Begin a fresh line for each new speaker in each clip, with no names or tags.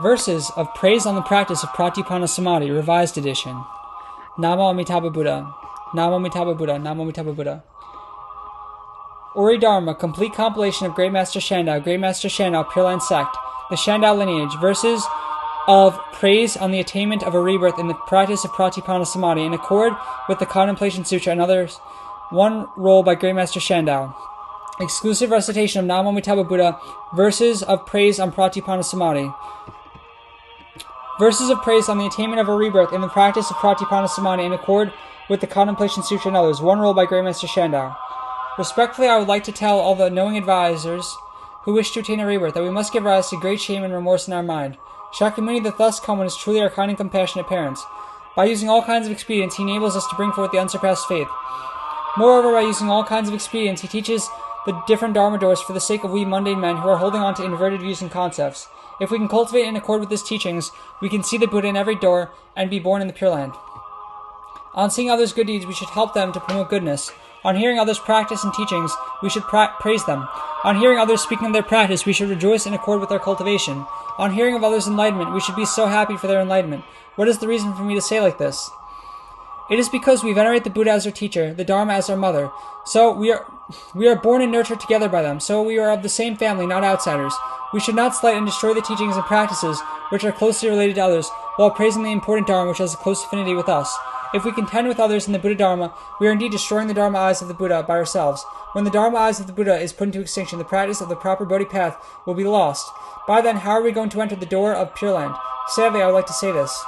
Verses of praise on the practice of Pratyupanna Samadhi, revised edition. Namo Amitabha Buddha. Namo Amitabha Buddha. Namo Amitabha Buddha. Ori Dharma, complete compilation of Great Master Shandao, Pure Land Sect, the Shandao lineage. Verses of praise on the attainment of a rebirth in the practice of Pratyupanna Samadhi, in accord with the Contemplation Sutra and others. One roll by Great Master Shandao. Exclusive recitation of Namo Amitabha Buddha. Verses of praise on Pratyupanna Samadhi. Verses of praise on the attainment of a rebirth in the practice of Pratyupanna Samadhi in accord with the Contemplation Sutra and others. One roll by Great Master Shandao. Respectfully, I would like to tell all the knowing advisors who wish to attain a rebirth that we must give rise to great shame and remorse in our mind. Shakyamuni, the thus come one, is truly our kind and compassionate parents. By using all kinds of expedients, he enables us to bring forth the unsurpassed faith. Moreover, by using all kinds of expedients, he teaches the different Dharma doors for the sake of we mundane men who are holding on to inverted views and concepts. If we can cultivate in accord with his teachings, we can see the Buddha in every door and be born in the Pure Land. On seeing others' good deeds, we should help them to promote goodness. On hearing others' practice and teachings, we should praise them. On hearing others speaking of their practice, we should rejoice in accord with their cultivation. On hearing of others' enlightenment, we should be so happy for their enlightenment. What is the reason for me to say like this? It is because we venerate the Buddha as our teacher, the Dharma as our mother. So we are born and nurtured together by them. So we are of the same family, not outsiders. We should not slight and destroy the teachings and practices which are closely related to others, while praising the important Dharma which has a close affinity with us. If we contend with others in the Buddha Dharma, we are indeed destroying the Dharma eyes of the Buddha by ourselves. When the Dharma eyes of the Buddha is put into extinction, the practice of the proper Bodhi path will be lost. By then, how are we going to enter the door of Pure Land? Sadly, I would like to say this.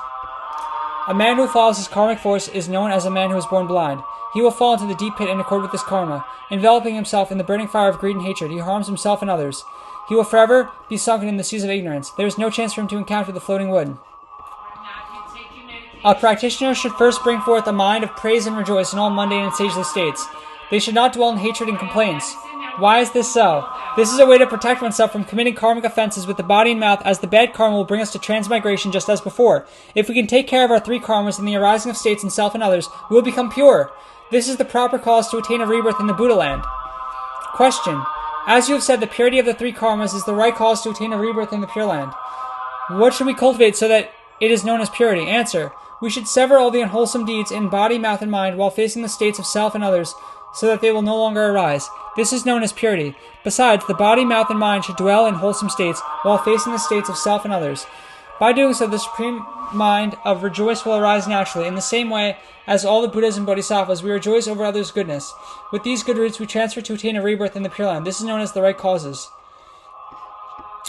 A man who follows his karmic force is known as a man who is born blind. He will fall into the deep pit in accord with his karma. Enveloping himself in the burning fire of greed and hatred, he harms himself and others. He will forever be sunken in the seas of ignorance. There is no chance for him to encounter the floating wood. A practitioner should first bring forth a mind of praise and rejoice in all mundane and sagely states. They should not dwell in hatred and complaints. Why is this so? This is a way to protect oneself from committing karmic offenses with the body and mouth, as the bad karma will bring us to transmigration just as before. If we can take care of our three karmas in the arising of states in self and others, we will become pure. This is the proper cause to attain a rebirth in the Buddha land. Question. As you have said, the purity of the three karmas is the right cause to attain a rebirth in the Pure Land. What should we cultivate so that it is known as purity? Answer. We should sever all the unwholesome deeds in body, mouth, and mind while facing the states of self and others so that they will no longer arise. This is known as purity. Besides, the body, mouth, and mind should dwell in wholesome states while facing the states of self and others. By doing so, the supreme mind of rejoice will arise naturally. In the same way as all the Buddhas and Bodhisattvas, we rejoice over others' goodness. With these good roots, we transfer to attain a rebirth in the Pure Land. This is known as the right causes.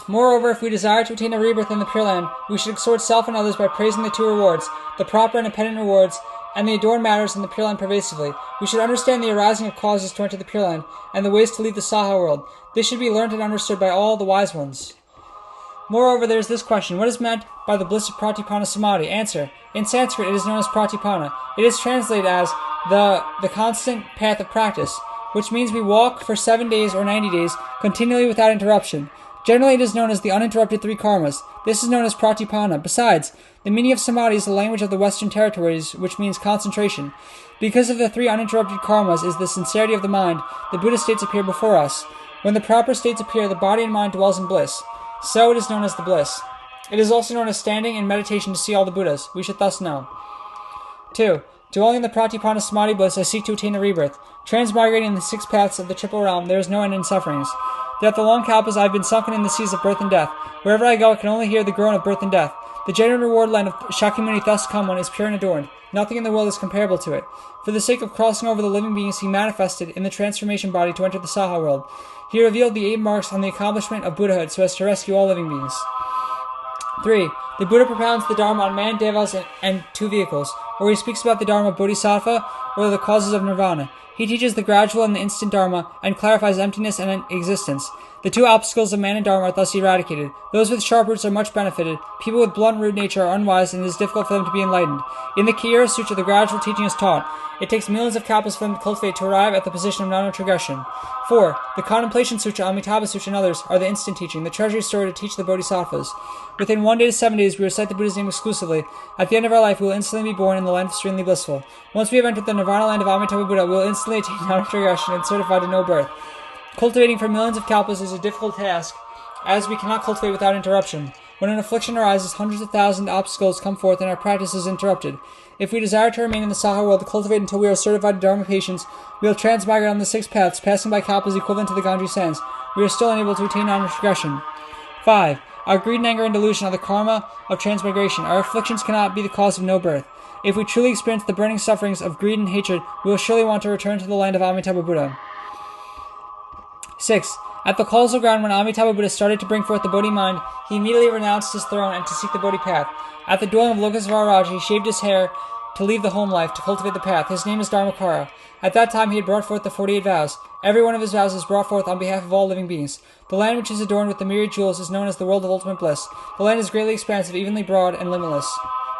Moreover, if we desire to attain a rebirth in the Pure Land, we should exhort self and others by praising the two rewards, the proper and independent rewards, and the adorned matters in the Pure Land pervasively. We should understand the arising of causes to enter the Pure Land, and the ways to leave the Saha world. This should be learned and understood by all the wise ones. Moreover, there is this question. What is meant by the bliss of Pratyupanna Samadhi? Answer. In Sanskrit, it is known as Pratyupanna. It is translated as the constant path of practice, which means we walk for 7 days or 90 days continually without interruption. Generally, it is known as the uninterrupted three karmas. This is known as Pratyupanna. Besides, the meaning of Samadhi is the language of the Western territories, which means concentration. Because of the three uninterrupted karmas is the sincerity of the mind, the Buddha states appear before us. When the proper states appear, the body and mind dwells in bliss. So it is known as the bliss. It is also known as standing in meditation to see all the Buddhas. We should thus know. 2. Dwelling in the Pratyupanna Samadhi bliss, I seek to attain a rebirth. Transmigrating in the 6 paths of the triple realm, there is no end in sufferings. Throughout the long kalpas, I have been sunken in the seas of birth and death. Wherever I go, I can only hear the groan of birth and death. The genuine reward land of Shakyamuni, thus come one, is pure and adorned. Nothing in the world is comparable to it. For the sake of crossing over the living beings, he manifested in the transformation body to enter the Saha world. He revealed the 8 marks on the accomplishment of Buddhahood so as to rescue all living beings. 3. The Buddha propounds the Dharma on man, devas, and 2 vehicles, or he speaks about the Dharma of Bodhisattva or the causes of Nirvana. He teaches the gradual and the instant Dharma and clarifies emptiness and existence. The 2 obstacles of man and Dharma are thus eradicated. Those with sharp roots are much benefited. People with blunt rude nature are unwise, and it is difficult for them to be enlightened. In the Kiyura Sutra, the gradual teaching is taught. It takes millions of kalpas for them to cultivate to arrive at the position of non-retrogression. 4. The Contemplation Sutra, Amitabha Sutra, and others are the instant teaching, the treasury store to teach the Bodhisattvas. Within 1 day to 7 days, we recite the Buddha's name exclusively. At the end of our life, we will instantly be born in the land of serenely blissful. Once we have entered the Nirvana land of Amitabha Buddha, we will instantly attain non-retrogression and certify to no birth. Cultivating for millions of kalpas is a difficult task, as we cannot cultivate without interruption. When an affliction arises, hundreds of thousands of obstacles come forth and our practice is interrupted. If we desire to remain in the Saha world to cultivate until we are certified Dharma patients, we will transmigrate on the 6 paths, passing by kalpas equivalent to the Ganges sands. We are still unable to attain non-regression. 5. Our greed and anger and delusion are the karma of transmigration. Our afflictions cannot be the cause of no birth. If we truly experience the burning sufferings of greed and hatred, we will surely want to return to the land of Amitabha Buddha. 6. At the causal ground, when Amitabha Buddha started to bring forth the Bodhi mind, he immediately renounced his throne and to seek the Bodhi path. At the dwelling of Lokasvara Raja, he shaved his hair to leave the home life, to cultivate the path. His name is Dharmakara. At that time, he had brought forth the 48 vows. Every one of his vows is brought forth on behalf of all living beings. The land which is adorned with the myriad jewels is known as the world of ultimate bliss. The land is greatly expansive, evenly broad, and limitless.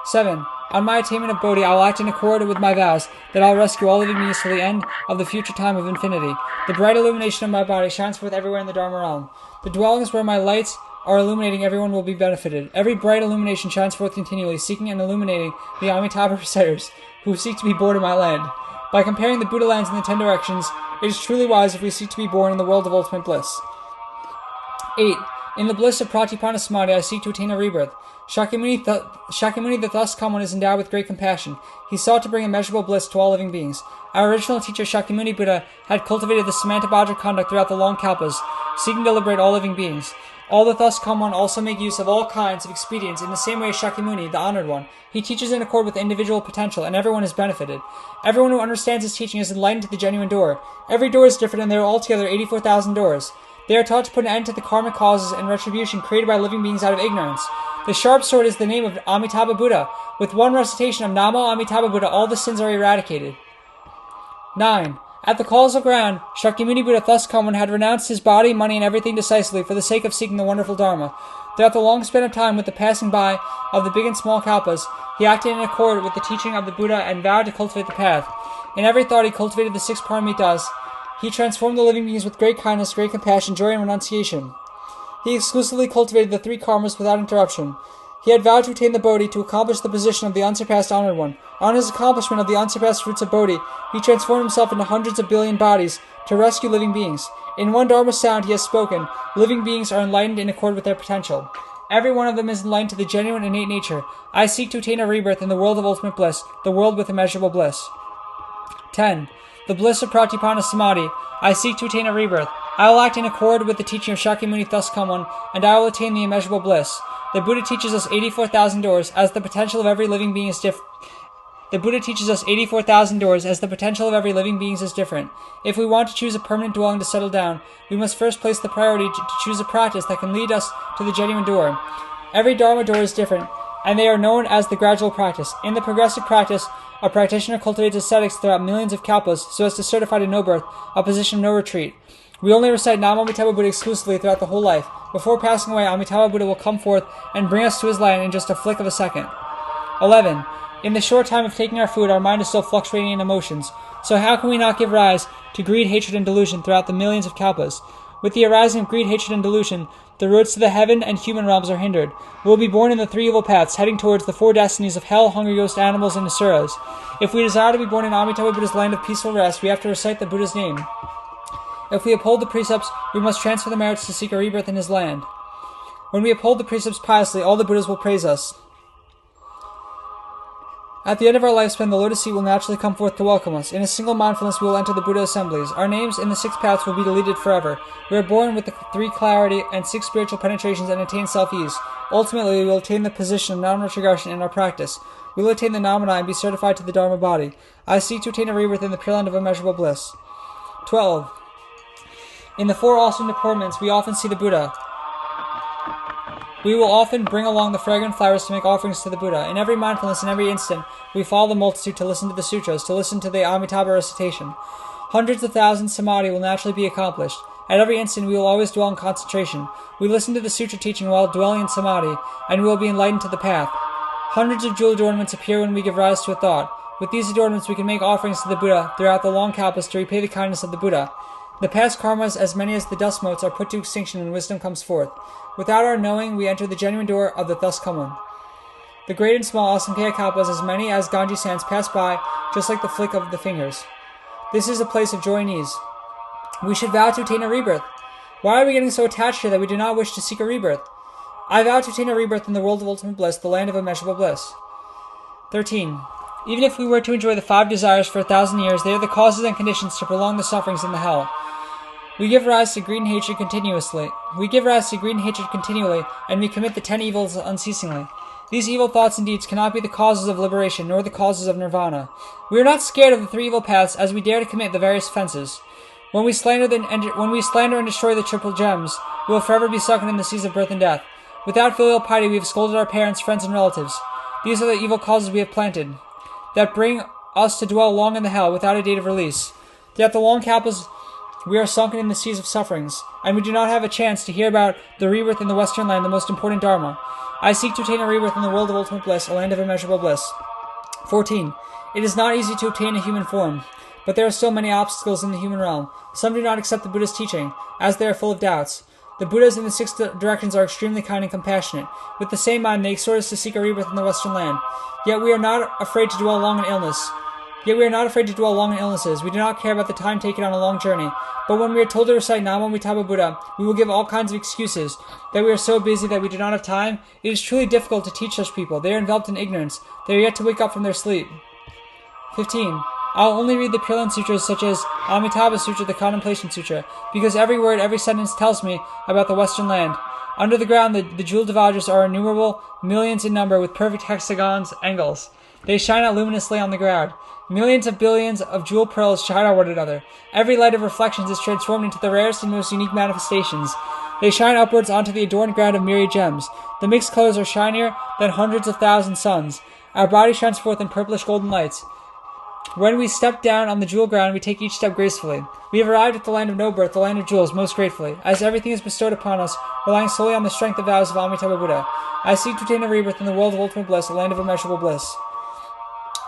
7. On my attainment of Bodhi, I will act in accord with my vows, that I will rescue all living beings till the end of the future time of infinity. The bright illumination of my body shines forth everywhere in the Dharma realm. The dwellings where my lights are illuminating, everyone will be benefited. Every bright illumination shines forth continually, seeking and illuminating the Amitabha reciters, who seek to be born in my land. By comparing the Buddha lands in the 10 directions, it is truly wise if we seek to be born in the world of ultimate bliss. 8. In the bliss of Pratyupanna Samadhi, I seek to attain a rebirth. Shakyamuni, the thus come one, is endowed with great compassion. He sought to bring immeasurable bliss to all living beings. Our original teacher, Shakyamuni Buddha, had cultivated the Samantabhadra conduct throughout the long kalpas, seeking to liberate all living beings. All the thus come one also make use of all kinds of expedients in the same way as Shakyamuni, the honored one. He teaches in accord with individual potential, and everyone is benefited. Everyone who understands his teaching is enlightened to the genuine door. Every door is different, and there are altogether 84,000 doors. They are taught to put an end to the karmic causes and retribution created by living beings out of ignorance. The sharp sword is the name of Amitabha Buddha. With one recitation of Namo Amitabha Buddha, all the sins are eradicated. 9. At the causal ground, Shakyamuni Buddha thus come one had renounced his body, money, and everything decisively for the sake of seeking the wonderful Dharma. Throughout the long span of time with the passing by of the big and small kalpas, he acted in accord with the teaching of the Buddha and vowed to cultivate the path. In every thought he cultivated the 6 paramitas. He transformed the living beings with great kindness, great compassion, joy, and renunciation. He exclusively cultivated the 3 karmas without interruption. He had vowed to attain the Bodhi to accomplish the position of the unsurpassed honored one. On his accomplishment of the unsurpassed fruits of Bodhi, he transformed himself into hundreds of billion bodies to rescue living beings. In one Dharma sound he has spoken, living beings are enlightened in accord with their potential. Every one of them is enlightened to the genuine innate nature. I seek to attain a rebirth in the world of ultimate bliss, the world with immeasurable bliss. 10. The bliss of Pratyupanna Samadhi. I seek to attain a rebirth. I will act in accord with the teaching of Shakyamuni thus come one, and I will attain the immeasurable bliss. The Buddha teaches us 84,000 doors, as the potential of every living being is different. The Buddha teaches us 84,000 doors, as the potential of every living being is different. If we want to choose a permanent dwelling to settle down, we must first place the priority to choose a practice that can lead us to the genuine door. Every Dharma door is different, and they are known as the gradual practice. In the progressive practice, a practitioner cultivates ascetics throughout millions of kalpas so as to certify to no birth, a position of no retreat. We only recite Namo Amitabha Buddha exclusively throughout the whole life. Before passing away, Amitabha Buddha will come forth and bring us to his land in just a flick of a second. 11. In the short time of taking our food, our mind is still fluctuating in emotions. So how can we not give rise to greed, hatred, and delusion throughout the millions of kalpas? With the arising of greed, hatred, and delusion, the roads to the heaven and human realms are hindered. We will be born in the 3 evil paths, heading towards the 4 destinies of hell, hungry ghost animals, and asuras. If we desire to be born in Amitabha Buddha's land of peaceful rest, we have to recite the Buddha's name. If we uphold the precepts, we must transfer the merits to seek a rebirth in his land. When we uphold the precepts piously, all the Buddhas will praise us. At the end of our lifespan, the lotus seat will naturally come forth to welcome us. In a single mindfulness, we will enter the Buddha assemblies. Our names in the 6 paths will be deleted forever. We are born with the 3 clarity and 6 spiritual penetrations and attain self-ease. Ultimately, we will attain the position of non-retrogression in our practice. We will attain the namana and be certified to the Dharma body. I seek to attain a rebirth in the Pure Land of immeasurable bliss. 12. In the 4 awesome deportments, we often see the Buddha. We will often bring along the fragrant flowers to make offerings to the Buddha. In every mindfulness, in every instant, we follow the multitude to listen to the sutras, to listen to the Amitabha recitation. Hundreds of thousands samadhi will naturally be accomplished. At every instant, we will always dwell in concentration. We listen to the sutra teaching while dwelling in samadhi, and we will be enlightened to the path. Hundreds of jeweled ornaments appear when we give rise to a thought. With these adornments, we can make offerings to the Buddha throughout the long kalpas to repay the kindness of the Buddha. The past karmas, as many as the dust motes, are put to extinction when wisdom comes forth. Without our knowing, we enter the genuine door of the thus come one. The great and small asankaya kalpas, as many as Ganges sands, pass by just like the flick of the fingers. This is a place of joy and ease. We should vow to attain a rebirth. Why are we getting so attached here that we do not wish to seek a rebirth? I vow to attain a rebirth in the world of ultimate bliss, the land of immeasurable bliss. 13. Even if we were to enjoy the 5 desires for 1,000 years, they are the causes and conditions to prolong the sufferings in the hell. We give rise to greed and hatred continually, and we commit the 10 evils unceasingly. These evil thoughts and deeds cannot be the causes of liberation, nor the causes of nirvana. We are not scared of the 3 evil paths, as we dare to commit the various offenses. When we slander and destroy the triple gems, we will forever be sunken in the seas of birth and death. Without filial piety, we have scolded our parents, friends, and relatives. These are the evil causes we have planted, that bring us to dwell long in the hell without a date of release. Throughout the long kalpas, we are sunken in the seas of sufferings, and we do not have a chance to hear about the rebirth in the Western land, the most important Dharma. I seek to attain a rebirth in the world of ultimate bliss, a land of immeasurable bliss. 14. It is not easy to obtain a human form, but there are still many obstacles in the human realm. Some do not accept the Buddha's teaching, as they are full of doubts. The Buddhas in the 6 directions are extremely kind and compassionate. With the same mind, they exhort us to seek a rebirth in the Western land. Yet we are not afraid to dwell long in illnesses. We do not care about the time taken on a long journey. But when we are told to recite Namo Amitabha Buddha, we will give all kinds of excuses, that we are so busy that we do not have time. It is truly difficult to teach such people. They are enveloped in ignorance. They are yet to wake up from their sleep. 15. I will only read the Pure Land Sutras such as Amitabha Sutra, the Contemplation Sutra, because every word, every sentence tells me about the Western land. Under the ground, the jeweled devajras are innumerable, millions in number, with perfect hexagons, angles. They shine out luminously on the ground. Millions of billions of jeweled pearls shine on one another. Every light of reflections is transformed into the rarest and most unique manifestations. They shine upwards onto the adorned ground of myriad gems. The mixed colors are shinier than hundreds of thousand suns. Our body shines forth in purplish golden lights. When we step down on the jewel ground, we take each step gracefully. We have arrived at the land of no birth, the land of jewels, most gratefully, as everything is bestowed upon us, relying solely on the strength of vows of Amitabha Buddha. I seek to attain a rebirth in the world of ultimate bliss, a land of immeasurable bliss.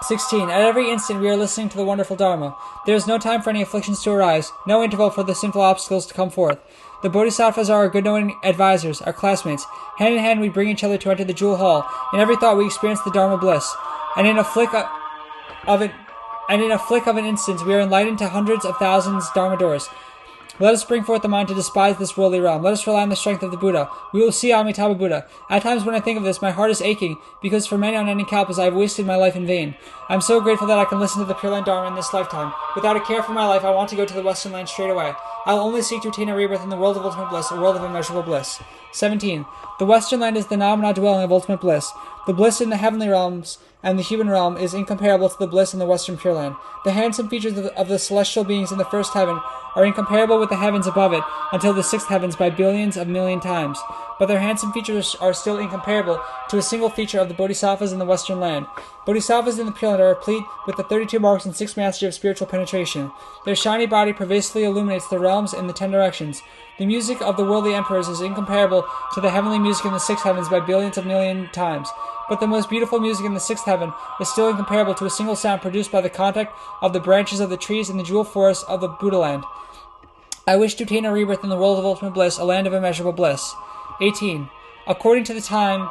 16. At every instant we are listening to the wonderful Dharma. There is no time for any afflictions to arise, no interval for the sinful obstacles to come forth. The Bodhisattvas are our good-knowing advisors, our classmates. Hand in hand we bring each other to enter the jewel hall. In every thought we experience the Dharma bliss. And in a flick of an instant we are enlightened to hundreds of thousands Dharma doors. Let us bring forth the mind to despise this worldly realm. Let us rely on the strength of the Buddha. We will see Amitabha Buddha. At times when I think of this, my heart is aching, because for many unending kalpas I have wasted my life in vain. I am so grateful that I can listen to the Pure Land Dharma in this lifetime. Without a care for my life, I want to go to the Western land straight away. I will only seek to attain a rebirth in the world of ultimate bliss, a world of immeasurable bliss. 17. The Western land is the Namana dwelling of ultimate bliss. The bliss in the heavenly realms and the human realm is incomparable to the bliss in the Western Pure Land. The handsome features of the celestial beings in the first heaven are incomparable with the heavens above it until the 6th heavens by billions of million times. But their handsome features are still incomparable to a single feature of the Bodhisattvas in the Western land. Bodhisattvas in the Pure Land are replete with the 32 marks and 6 mastery of spiritual penetration. Their shiny body pervasively illuminates the realms in the 10 directions. The music of the worldly emperors is incomparable to the heavenly music in the 6th heavens by billions of million times. But the most beautiful music in the 6th heaven is still incomparable to a single sound produced by the contact of the branches of the trees in the jewel forest of the Buddha land. I wish to attain a rebirth in the world of ultimate bliss, a land of immeasurable bliss. 18. According to the time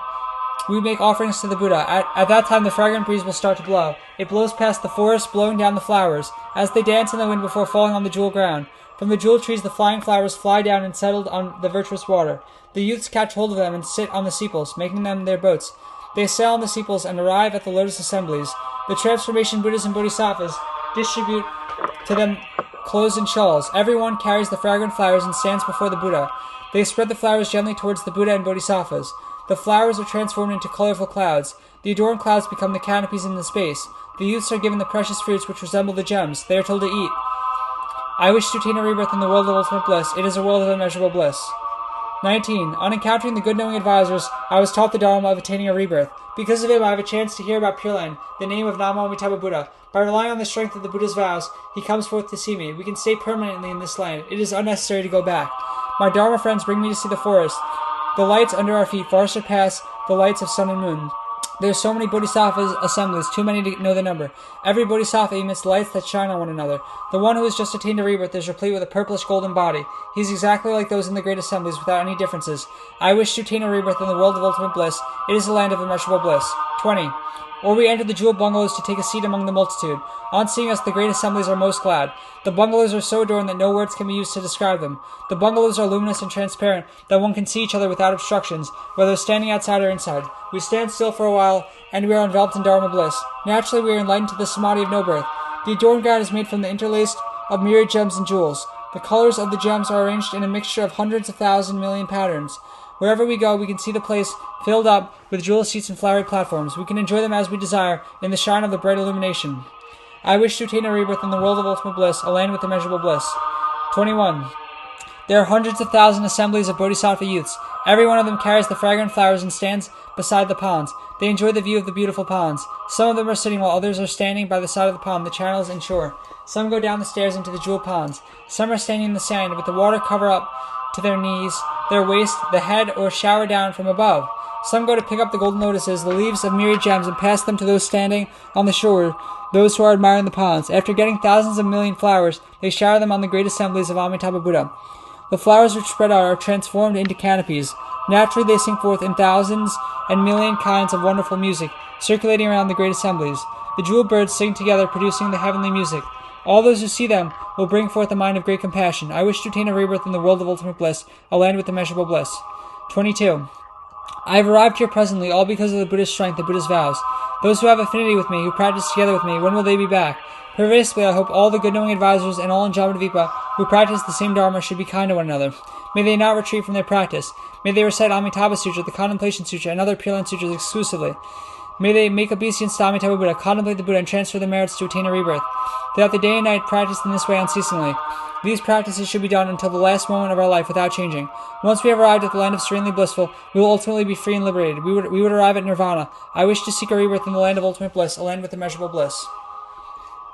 we make offerings to the Buddha, at that time the fragrant breeze will start to blow. It blows past the forest, blowing down the flowers, as they dance in the wind before falling on the jewel ground. From the jewel trees the flying flowers fly down and settle on the virtuous water. The youths catch hold of them and sit on the sepals, making them their boats. They sail on the sepals and arrive at the lotus assemblies. The transformation Buddhas and Bodhisattvas distribute to them clothes and shawls. Everyone carries the fragrant flowers and stands before the Buddha. They spread the flowers gently towards the Buddha and Bodhisattvas. The flowers are transformed into colorful clouds. The adorned clouds become the canopies in the space. The youths are given the precious fruits which resemble the gems. They are told to eat. I wish to attain a rebirth in the world of ultimate bliss. It is a world of immeasurable bliss. 19. On encountering the good-knowing advisors, I was taught the Dharma of attaining a rebirth. Because of him, I have a chance to hear about Pure Land, the name of Namo Amitabha Buddha. By relying on the strength of the Buddha's vows, he comes forth to see me. We can stay permanently in this land. It is unnecessary to go back. My Dharma friends bring me to see the forest. The lights under our feet far surpass the lights of sun and moon. There are so many Bodhisattvas assemblies, too many to know the number. Every Bodhisattva emits lights that shine on one another. The one who has just attained a rebirth is replete with a purplish golden body. He is exactly like those in the great assemblies, without any differences. I wish to attain a rebirth in the world of ultimate bliss. It is a land of immeasurable bliss. 20. Or we enter the jeweled bungalows to take a seat among the multitude. On seeing us, the great assemblies are most glad. The bungalows are so adorned that no words can be used to describe them. The bungalows are luminous and transparent, that one can see each other without obstructions, whether standing outside or inside. We stand still for a while, and we are enveloped in Dharma bliss. Naturally, we are enlightened to the Samadhi of no birth. The adorned ground is made from the interlaced of myriad gems and jewels. The colors of the gems are arranged in a mixture of hundreds of thousand million patterns. Wherever we go, we can see the place filled up with jewel seats and flowery platforms. We can enjoy them as we desire, in the shine of the bright illumination. I wish to attain a rebirth in the world of ultimate bliss, a land with immeasurable bliss. 21. There are hundreds of thousand assemblies of bodhisattva youths. Every one of them carries the fragrant flowers and stands beside the ponds. They enjoy the view of the beautiful ponds. Some of them are sitting while others are standing by the side of the pond, the channels, and shore. Some go down the stairs into the jeweled ponds. Some are standing in the sand with the water cover up to their knees, their waist, the head, or shower down from above. Some go to pick up the golden lotuses, the leaves of myriad gems, and pass them to those standing on the shore, those who are admiring the ponds. After getting thousands of million flowers, they shower them on the great assemblies of Amitabha Buddha. The flowers which spread out are transformed into canopies. Naturally, they sing forth in thousands and million kinds of wonderful music, circulating around the great assemblies. The jeweled birds sing together, producing the heavenly music. All those who see them will bring forth a mind of great compassion. I wish to attain a rebirth in the world of ultimate bliss, a land with immeasurable bliss. 22. I have arrived here presently, all because of the Buddha's strength, the Buddha's vows. Those who have affinity with me, who practice together with me, when will they be back? Pervasively, I hope all the good-knowing advisors and all in Jamadvipa who practice the same Dharma should be kind to one another. May they not retreat from their practice. May they recite Amitabha Sutra, the Contemplation Sutra, and other Pure Land Sutras exclusively. May they make obeisance to Amitabha Buddha, contemplate the Buddha, and transfer their merits to attain a rebirth. Throughout the day and night, practice in this way unceasingly. These practices should be done until the last moment of our life without changing. Once we have arrived at the land of serenely blissful, we will ultimately be free and liberated. We would arrive at nirvana. I wish to seek a rebirth in the land of ultimate bliss, a land with immeasurable bliss.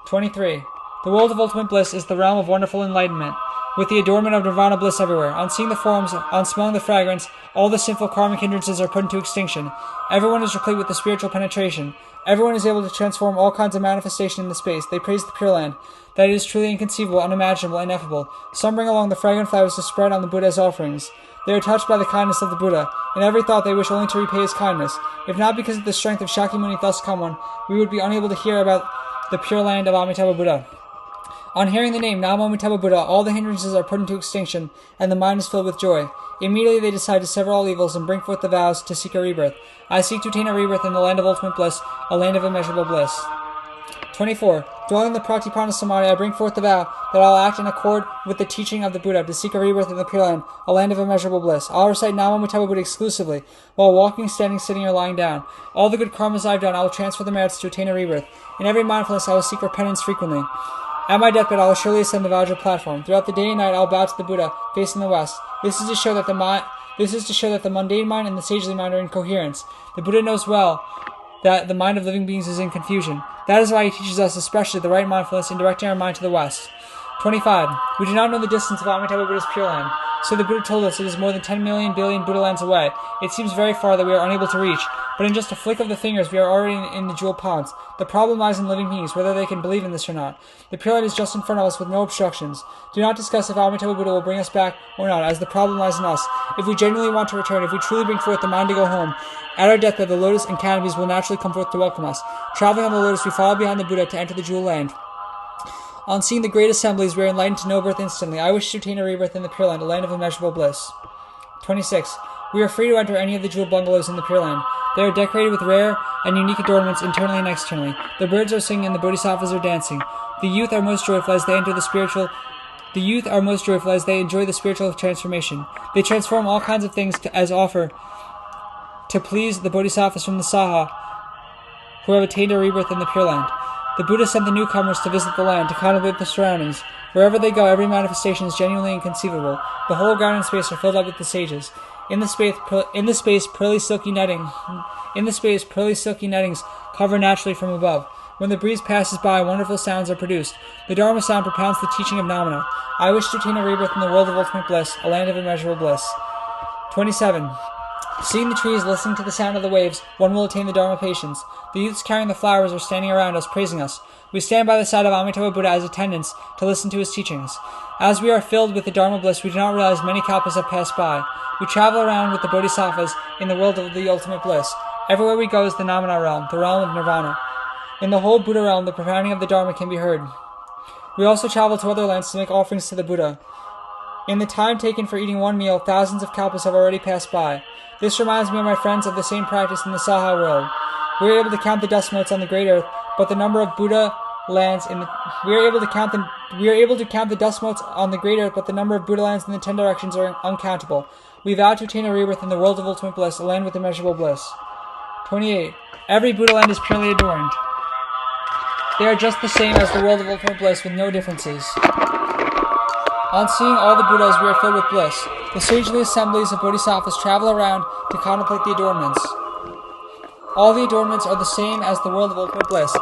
23. The world of ultimate bliss is the realm of wonderful enlightenment, with the adornment of nirvana bliss everywhere. On seeing the forms, on smelling the fragrance, all the sinful karmic hindrances are put into extinction. Everyone is replete with the spiritual penetration. Everyone is able to transform all kinds of manifestation in the space. They praise the Pure Land, that it is truly inconceivable, unimaginable, ineffable. Some bring along the fragrant flowers to spread on the Buddha as offerings. They are touched by the kindness of the Buddha. In every thought they wish only to repay his kindness. If not because of the strength of Shakyamuni thus come one, we would be unable to hear about the Pure Land of Amitabha Buddha. On hearing the name Namo Amitabha Buddha, all the hindrances are put into extinction, and the mind is filled with joy. Immediately they decide to sever all evils and bring forth the vows to seek a rebirth. I seek to attain a rebirth in the land of ultimate bliss, a land of immeasurable bliss. 24. Dwelling in the Pratyupanna Samadhi, I bring forth the vow that I'll act in accord with the teaching of the Buddha to seek a rebirth in the Pure Land, a land of immeasurable bliss. I'll recite Namo Amitabha Buddha exclusively, while walking, standing, sitting, or lying down. All the good karmas I've done, I will transfer the merits to attain a rebirth. In every mindfulness, I will seek repentance frequently. At my deathbed, I will surely ascend the Vajra platform. Throughout the day and night, I will bow to the Buddha, facing the west. This is to show that the mundane mind and the sagely mind are in coherence. The Buddha knows well that the mind of living beings is in confusion. That is why he teaches us especially the right mindfulness in directing our mind to the west. 25. We do not know the distance of Amitabha Buddha's Pure Land. So the Buddha told us it is more than 10 million billion Buddha lands away. It seems very far that we are unable to reach, but in just a flick of the fingers we are already in the jewel ponds. The problem lies in living beings, whether they can believe in this or not. The Pure Land is just in front of us with no obstructions. Do not discuss if Amitabha Buddha will bring us back or not, as the problem lies in us. If we genuinely want to return, if we truly bring forth the mind to go home, at our deathbed the lotus and canopies will naturally come forth to welcome us. Traveling on the lotus, we follow behind the Buddha to enter the jewel land. On seeing the great assemblies, we are enlightened to no birth instantly. I wish to attain a rebirth in the Pure Land, a land of immeasurable bliss. 26. We are free to enter any of the jeweled bungalows in the Pure Land. They are decorated with rare and unique adornments internally and externally. The birds are singing and the bodhisattvas are dancing. The youth are most joyful as they enjoy the spiritual transformation. They transform all kinds of things as offer to please the bodhisattvas from the Saha who have attained a rebirth in the Pure Land. The Buddha sent the newcomers to visit the land, to contemplate the surroundings. Wherever they go, every manifestation is genuinely inconceivable. The whole ground and space are filled up with the sages. In the space, pearly silky nettings cover naturally from above. When the breeze passes by, wonderful sounds are produced. The Dharma sound propounds the teaching of Namana. I wish to attain a rebirth in the world of ultimate bliss, a land of immeasurable bliss. 27. Seeing the trees, listening to the sound of the waves, one will attain the Dharma patience. The youths carrying the flowers are standing around us, praising us. We stand by the side of Amitabha Buddha as attendants to listen to his teachings. As we are filled with the Dharma bliss, we do not realize many kalpas have passed by. We travel around with the bodhisattvas in the world of the ultimate bliss. Everywhere we go is the Namana realm, the realm of Nirvana. In the whole Buddha realm, the propounding of the Dharma can be heard. We also travel to other lands to make offerings to the Buddha. In the time taken for eating one meal, thousands of kalpas have already passed by. This reminds me of my friends of the same practice in the Saha world. We are able to count the dust motes on the great earth, but the number of Buddha lands in the we are able to count the dust motes on the great earth, but the number of Buddha lands in the 10 directions are uncountable. We vow to attain a rebirth in the world of ultimate bliss, a land with immeasurable bliss. 28. Every Buddha land is purely adorned. They are just the same as the world of ultimate bliss, with no differences. On seeing all the Buddhas, we are filled with bliss. The sagely assemblies of bodhisattvas travel around to contemplate the adornments. All the adornments are the same as the world of ultimate bliss.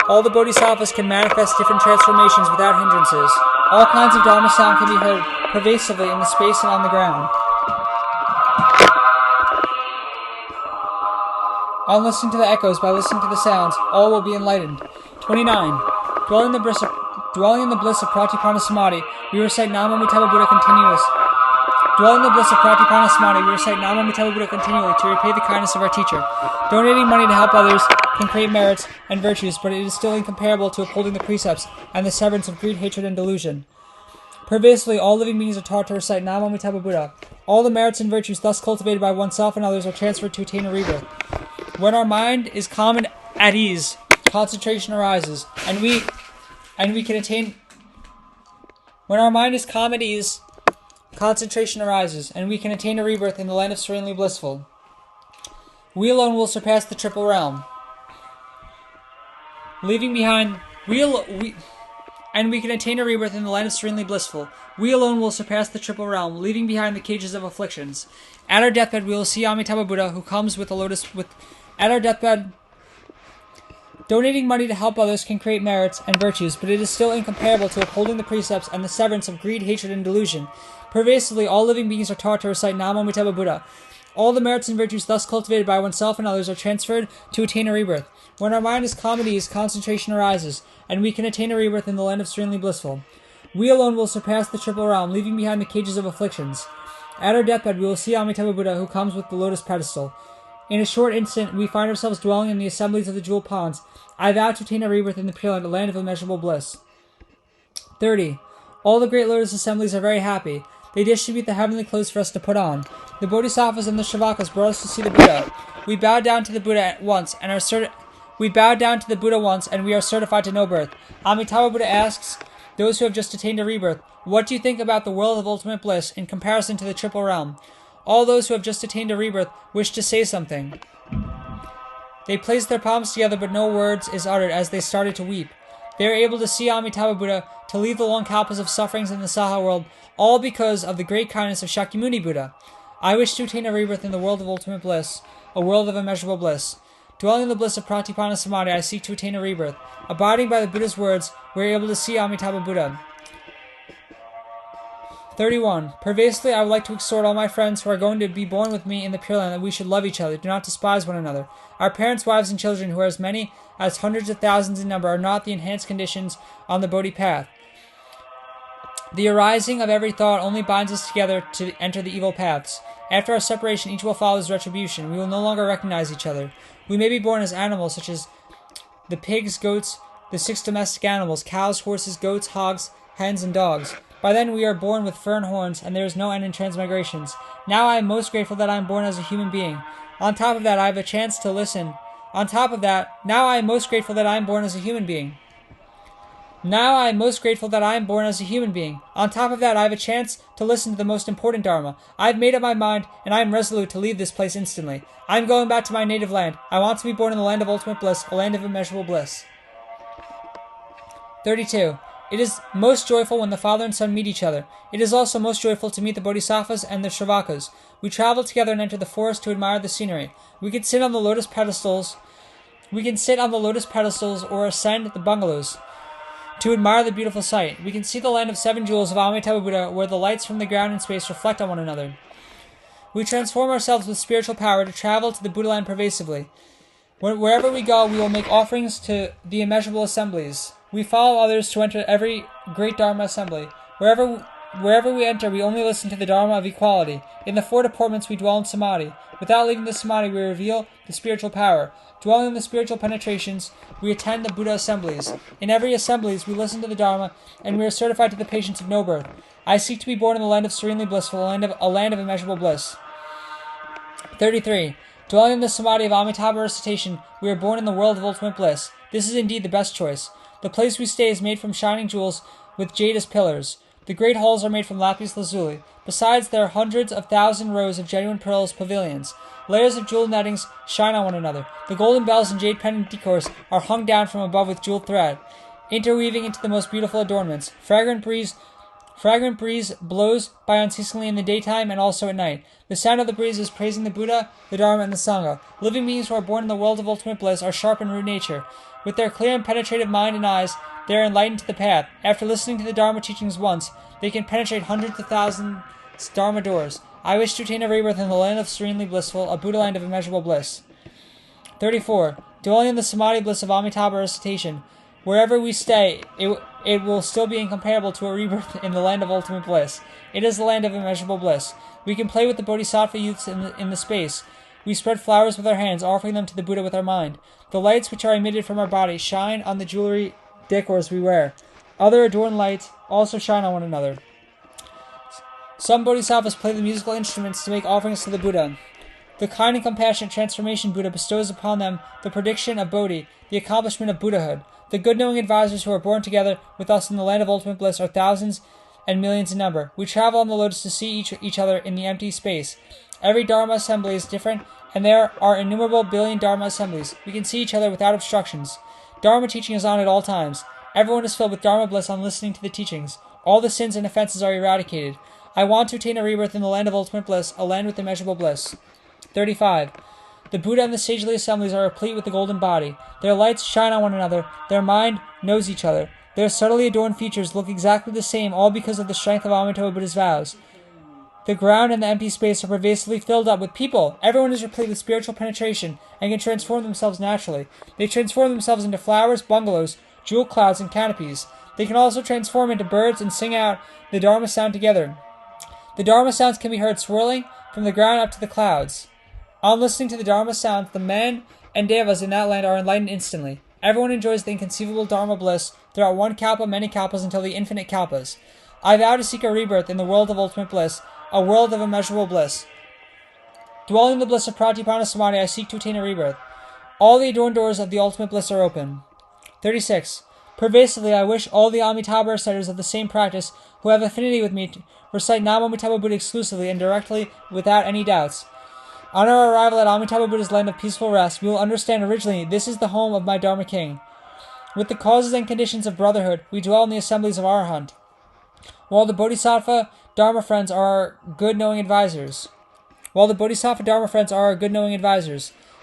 All the bodhisattvas can manifest different transformations without hindrances. All kinds of Dharma sound can be heard pervasively in the space and on the ground. On listening to the echoes, by listening to the sounds, all will be enlightened. 29. Dwelling in the bliss of Pratyupanna Samadhi, we recite Namo Amitabha Buddha continuous. Dwelling in the bliss of Pratyupanna Samadhi, we recite Namo Amitabha Buddha continually to repay the kindness of our teacher. Donating money to help others can create merits and virtues, but it is still incomparable to upholding the precepts and the severance of greed, hatred, and delusion. Pervasively, all living beings are taught to recite Namo Amitabha Buddha. All the merits and virtues thus cultivated by oneself and others are transferred to attain a rebirth. When our mind is calm and at ease, concentration arises, and we can attain. When our mind is calm at ease, concentration arises, and we can attain a rebirth in the land of serenely blissful. We alone will surpass the triple realm, leaving behind. And we can attain a rebirth in the land of serenely blissful. We alone will surpass the triple realm, leaving behind the cages of afflictions. At our deathbed, we will see Amitabha Buddha, who comes with a lotus. At our deathbed, donating money to help others can create merits and virtues, but it is still incomparable to upholding the precepts and the severance of greed, hatred, and delusion. Pervasively, all living beings are taught to recite Namo Amitabha Buddha. All the merits and virtues thus cultivated by oneself and others are transferred to attain a rebirth. When our mind is calm at ease, concentration arises, and we can attain a rebirth in the land of serenely blissful. We alone will surpass the triple realm, leaving behind the cages of afflictions. At our deathbed, we will see Amitabha Buddha, who comes with the lotus pedestal. In a short instant, we find ourselves dwelling in the assemblies of the jewel ponds. I vow to attain a rebirth in the Pure Land, a land of immeasurable bliss. 30. All the great lotus assemblies are very happy. They distribute the heavenly clothes for us to put on. The bodhisattvas and the shravakas brought us to see the Buddha. We bowed down to the Buddha once and we are certified to no birth. Amitabha Buddha asks those who have just attained a rebirth, "What do you think about the world of ultimate bliss in comparison to the triple realm?" All those who have just attained a rebirth wish to say something. They place their palms together, but no words is uttered as they started to weep. They are able to see Amitabha Buddha, to leave the long kalpas of sufferings in the Saha world, all because of the great kindness of Shakyamuni Buddha. I wish to attain a rebirth in the world of ultimate bliss, a world of immeasurable bliss. Dwelling in the bliss of Pratyupanna Samadhi, I seek to attain a rebirth. Abiding by the Buddha's words, we are able to see Amitabha Buddha. 31. Pervasively, I would like to exhort all my friends who are going to be born with me in the Pure Land that we should love each other, do not despise one another. Our parents, wives, and children, who are as many as hundreds of thousands in number, are not the enhanced conditions on the Bodhi path. The arising of every thought only binds us together to enter the evil paths. After our separation, each will follow his retribution. We will no longer recognize each other. We may be born as animals, such as the pigs, goats, the 6 domestic animals, cows, horses, goats, hogs, hens, and dogs. By then we are born with fur and horns, and there is no end in transmigrations. Now I am most grateful that I am born as a human being. On top of that, I have a chance to listen. Now I am most grateful that I am born as a human being. On top of that, I have a chance to listen to the most important Dharma. I have made up my mind, and I am resolute to leave this place instantly. I am going back to my native land. I want to be born in the land of ultimate bliss, a land of immeasurable bliss. 32. It is most joyful when the father and son meet each other. It is also most joyful to meet the bodhisattvas and the shravakas. We travel together and enter the forest to admire the scenery. We can sit on the lotus pedestals or ascend the bungalows to admire the beautiful sight. We can see the land of 7 jewels of Amitabha Buddha, where the lights from the ground and space reflect on one another. We transform ourselves with spiritual power to travel to the Buddha land pervasively. Wherever we go, we will make offerings to the immeasurable assemblies. We follow others to enter every great Dharma assembly. Wherever Wherever we enter, we only listen to the Dharma of equality. In the 4 deportments, we dwell in Samadhi. Without leaving the Samadhi, we reveal the spiritual power. Dwelling in the spiritual penetrations, we attend the Buddha assemblies. In every assemblies, we listen to the Dharma, and we are certified to the patience of no birth. I seek to be born in the land of serenely blissful, a land of immeasurable bliss. 33. Dwelling in the Samadhi of Amitabha recitation, we are born in the world of ultimate bliss. This is indeed the best choice. The place we stay is made from shining jewels with jade as pillars. The great halls are made from lapis lazuli. Besides, there are hundreds of thousand rows of genuine pearls pavilions. Layers of jeweled nettings shine on one another. The golden bells and jade pendant decors are hung down from above with jeweled thread, interweaving into the most beautiful adornments. Fragrant breeze blows by unceasingly in the daytime and also at night. The sound of the breeze is praising the Buddha, the Dharma, and the Sangha. Living beings who are born in the world of ultimate bliss are sharp in rude nature. With their clear and penetrative mind and eyes, they are enlightened to the path. After listening to the Dharma teachings once, they can penetrate hundreds of thousands Dharma doors. I wish to attain a rebirth in the land of serenely blissful, a Buddha land of immeasurable bliss. 34. Dwelling in the Samadhi bliss of Amitabha recitation. Wherever we stay, it will still be incomparable to a rebirth in the land of ultimate bliss. It is the land of immeasurable bliss. We can play with the bodhisattva youths in the space. We spread flowers with our hands, offering them to the Buddha with our mind. The lights which are emitted from our body shine on the jewelry decors we wear. Other adorned lights also shine on one another. Some bodhisattvas play the musical instruments to make offerings to the Buddha. The kind and compassionate transformation Buddha bestows upon them the prediction of Bodhi, the accomplishment of Buddhahood. The good-knowing advisors who are born together with us in the land of ultimate bliss are thousands and millions in number. We travel on the lotus to see each other in the empty space. Every Dharma assembly is different, and there are innumerable billion Dharma assemblies. We can see each other without obstructions. Dharma teaching is on at all times. Everyone is filled with Dharma bliss on listening to the teachings. All the sins and offenses are eradicated. I want to attain a rebirth in the land of ultimate bliss, a land with immeasurable bliss. 35. The Buddha and the sagely assemblies are replete with the golden body. Their lights shine on one another. Their mind knows each other. Their subtly adorned features look exactly the same, all because of the strength of Amitabha Buddha's vows. The ground and the empty space are pervasively filled up with people. Everyone is replete with spiritual penetration and can transform themselves naturally. They transform themselves into flowers, bungalows, jewel clouds, and canopies. They can also transform into birds and sing out the Dharma sound together. The Dharma sounds can be heard swirling from the ground up to the clouds. On listening to the Dharma sounds, the men and devas in that land are enlightened instantly. Everyone enjoys the inconceivable Dharma bliss throughout one kalpa, many kalpas, until the infinite kalpas. I vow to seek a rebirth in the world of ultimate bliss, a world of immeasurable bliss. Dwelling in the bliss of Pratyupanna Samadhi, I seek to attain a rebirth. All the adorned doors of the ultimate bliss are open. 36. Pervasively, I wish all the Amitabha reciters of the same practice who have affinity with me to recite Nam Amitabha Buddha exclusively and directly without any doubts. On our arrival at Amitabha Buddha's land of peaceful rest, we will understand originally this is the home of my Dharma King. With the causes and conditions of brotherhood, we dwell in the assemblies of Arahant, while the Bodhisattva Dharma friends are our good-knowing advisors.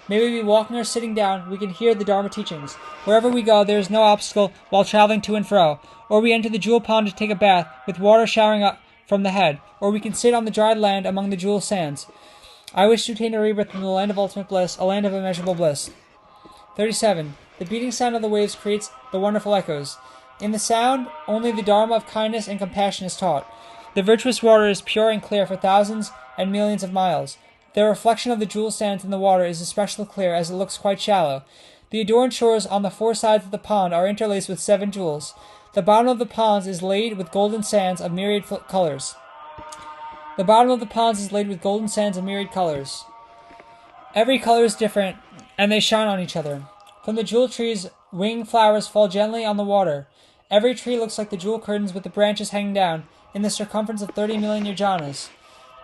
May we be walking or sitting down, we can hear the Dharma teachings. Wherever we go, there is no obstacle while traveling to and fro. Or we enter the jewel pond to take a bath, with water showering up from the head. Or we can sit on the dried land among the jewel sands. I wish to attain a rebirth in the land of ultimate bliss, a land of immeasurable bliss. 37. The beating sound of the waves creates the wonderful echoes. In the sound, only the Dharma of kindness and compassion is taught. The virtuous water is pure and clear for thousands and millions of miles. The reflection of the jewel sands in the water is especially clear as it looks quite shallow. The adorned shores on the 4 sides of the pond are interlaced with 7 jewels. The bottom of the ponds is laid with golden sands of myriad colors. Every color is different, and they shine on each other. From the jewel trees, winged flowers fall gently on the water. Every tree looks like the jewel curtains with the branches hanging down in the circumference of 30 million yojanas.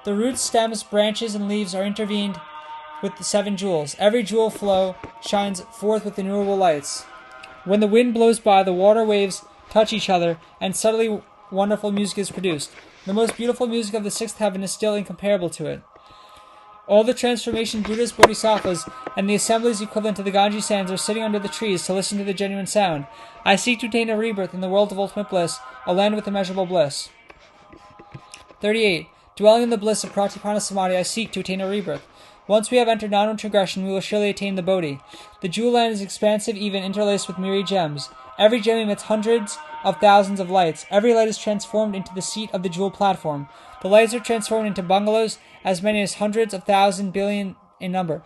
The roots, stems, branches, and leaves are intervened with the 7 jewels. Every jewel flow shines forth with innumerable lights. When the wind blows by, the water waves touch each other, and subtly wonderful music is produced. The most beautiful music of the 6th heaven is still incomparable to it. All the transformation Buddhas, Bodhisattvas, and the assemblies equivalent to the Ganges sands are sitting under the trees to listen to the genuine sound. I seek to attain a rebirth in the world of ultimate bliss, a land with immeasurable bliss. 38. Dwelling in the bliss of Pratyupanna Samadhi, I seek to attain a rebirth. Once we have entered non-transgression, we will surely attain the Bodhi. The jewel land is expansive, even interlaced with myriad gems. Every gem emits hundreds of thousands of lights. Every light is transformed into the seat of the jewel platform. The lights are transformed into bungalows, as many as hundreds of thousand billion in number.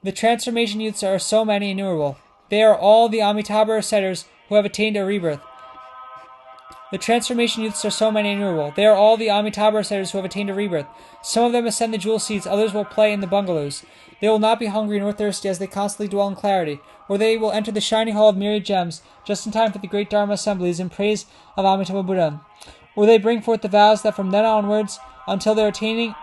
The transformation youths are so many innumerable. They are all the Amitabha reciters who have attained a rebirth. The transformation youths are so many innumerable. They are all the Amitabha reciters who have attained a rebirth. Some of them ascend the jewel seats, others will play in the bungalows. They will not be hungry nor thirsty as they constantly dwell in clarity, or they will enter the shining hall of myriad gems just in time for the great Dharma assemblies in praise of Amitabha Buddha. Or they bring forth the vows that from then onwards until their attainment